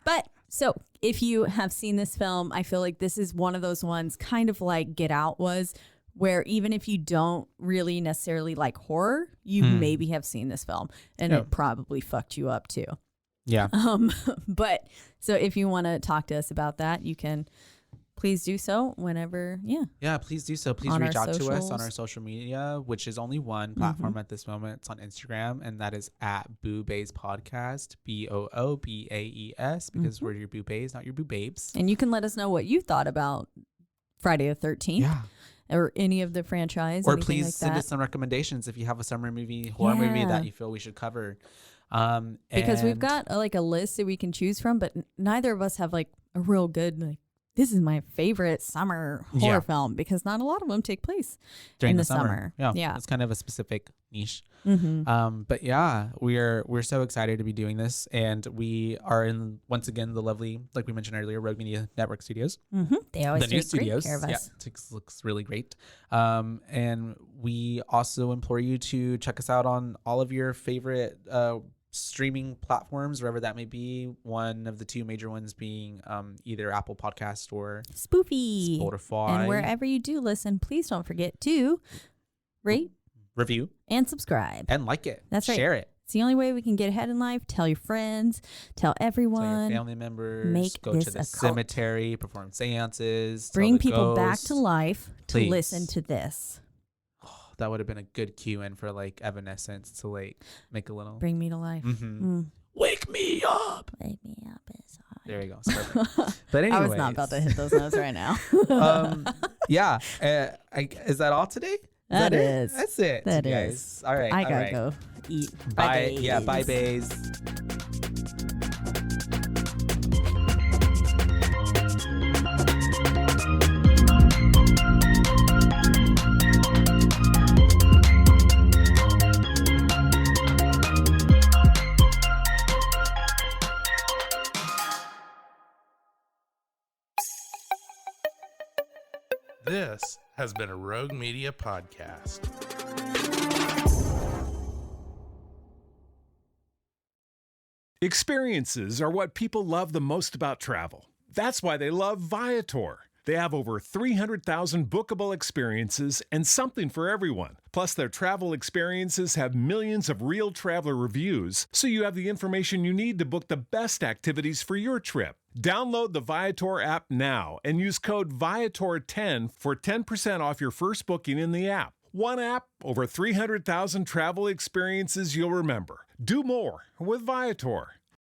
Speaker 1: but so if you have seen this film, I feel like this is one of those ones, kind of like Get Out was, where even if you don't really necessarily like horror, you maybe have seen this film and it probably fucked you up too.
Speaker 2: Yeah.
Speaker 1: But so if you want to talk to us about that, you can please do so whenever.
Speaker 2: Yeah, please do so. Please reach out to us on our social media, which is only one platform at this moment. It's on Instagram, and that is at Boobaes Podcast, BOOBAES, because we're your Boobaes, not your Boobabes.
Speaker 1: And you can let us know what you thought about Friday the 13th.
Speaker 2: Yeah.
Speaker 1: Or any of the franchise.
Speaker 2: Or please send us some recommendations if you have a summer movie, horror movie that you feel we should cover.
Speaker 1: Because we've got like a list that we can choose from, but neither of us have like a real good, like, this is my favorite summer horror film, because not a lot of them take place
Speaker 2: during
Speaker 1: in
Speaker 2: the
Speaker 1: summer.
Speaker 2: Yeah. It's kind of a specific niche. But yeah, we're so excited to be doing this, and we are in, once again, the lovely, like we mentioned earlier, Rogue Media Network Studios.
Speaker 1: They always
Speaker 2: the new
Speaker 1: take
Speaker 2: studios.
Speaker 1: Great care of us.
Speaker 2: Yeah, it looks really great. And we also implore you to check us out on all of your favorite streaming platforms, wherever that may be. One of the 2 major ones being either Apple Podcast or Spotify.
Speaker 1: And wherever you do listen, please don't forget to rate,
Speaker 2: review,
Speaker 1: and subscribe.
Speaker 2: And like it.
Speaker 1: That's right.
Speaker 2: Share it.
Speaker 1: It's the only way we can get ahead in life. Tell your friends. Tell everyone.
Speaker 2: Tell your family members.
Speaker 1: Make
Speaker 2: go
Speaker 1: this
Speaker 2: to the
Speaker 1: a
Speaker 2: cemetery. Perform seances.
Speaker 1: Bring people
Speaker 2: ghosts.
Speaker 1: back to life to listen to this.
Speaker 2: That would have been a good cue in for like Evanescence to like make a little.
Speaker 1: Bring me to life.
Speaker 2: Wake me up.
Speaker 1: Wake me up inside.
Speaker 2: There you go. But anyway,
Speaker 1: I was not about to hit those notes right now.
Speaker 2: Yeah. Is that all today?
Speaker 1: That is.
Speaker 2: That's it.
Speaker 1: That
Speaker 2: guys.
Speaker 1: is.
Speaker 2: All right.
Speaker 1: I gotta go eat.
Speaker 2: Bye. Yeah. Bye, bays.
Speaker 3: This has been a Rogue Media podcast.
Speaker 4: Experiences are what people love the most about travel. That's why they love Viator. They have over 300,000 bookable experiences and something for everyone. Plus, their travel experiences have millions of real traveler reviews, so you have the information you need to book the best activities for your trip. Download the Viator app now and use code Viator10 for 10% off your first booking in the app. One app, over 300,000 travel experiences you'll remember. Do more with Viator.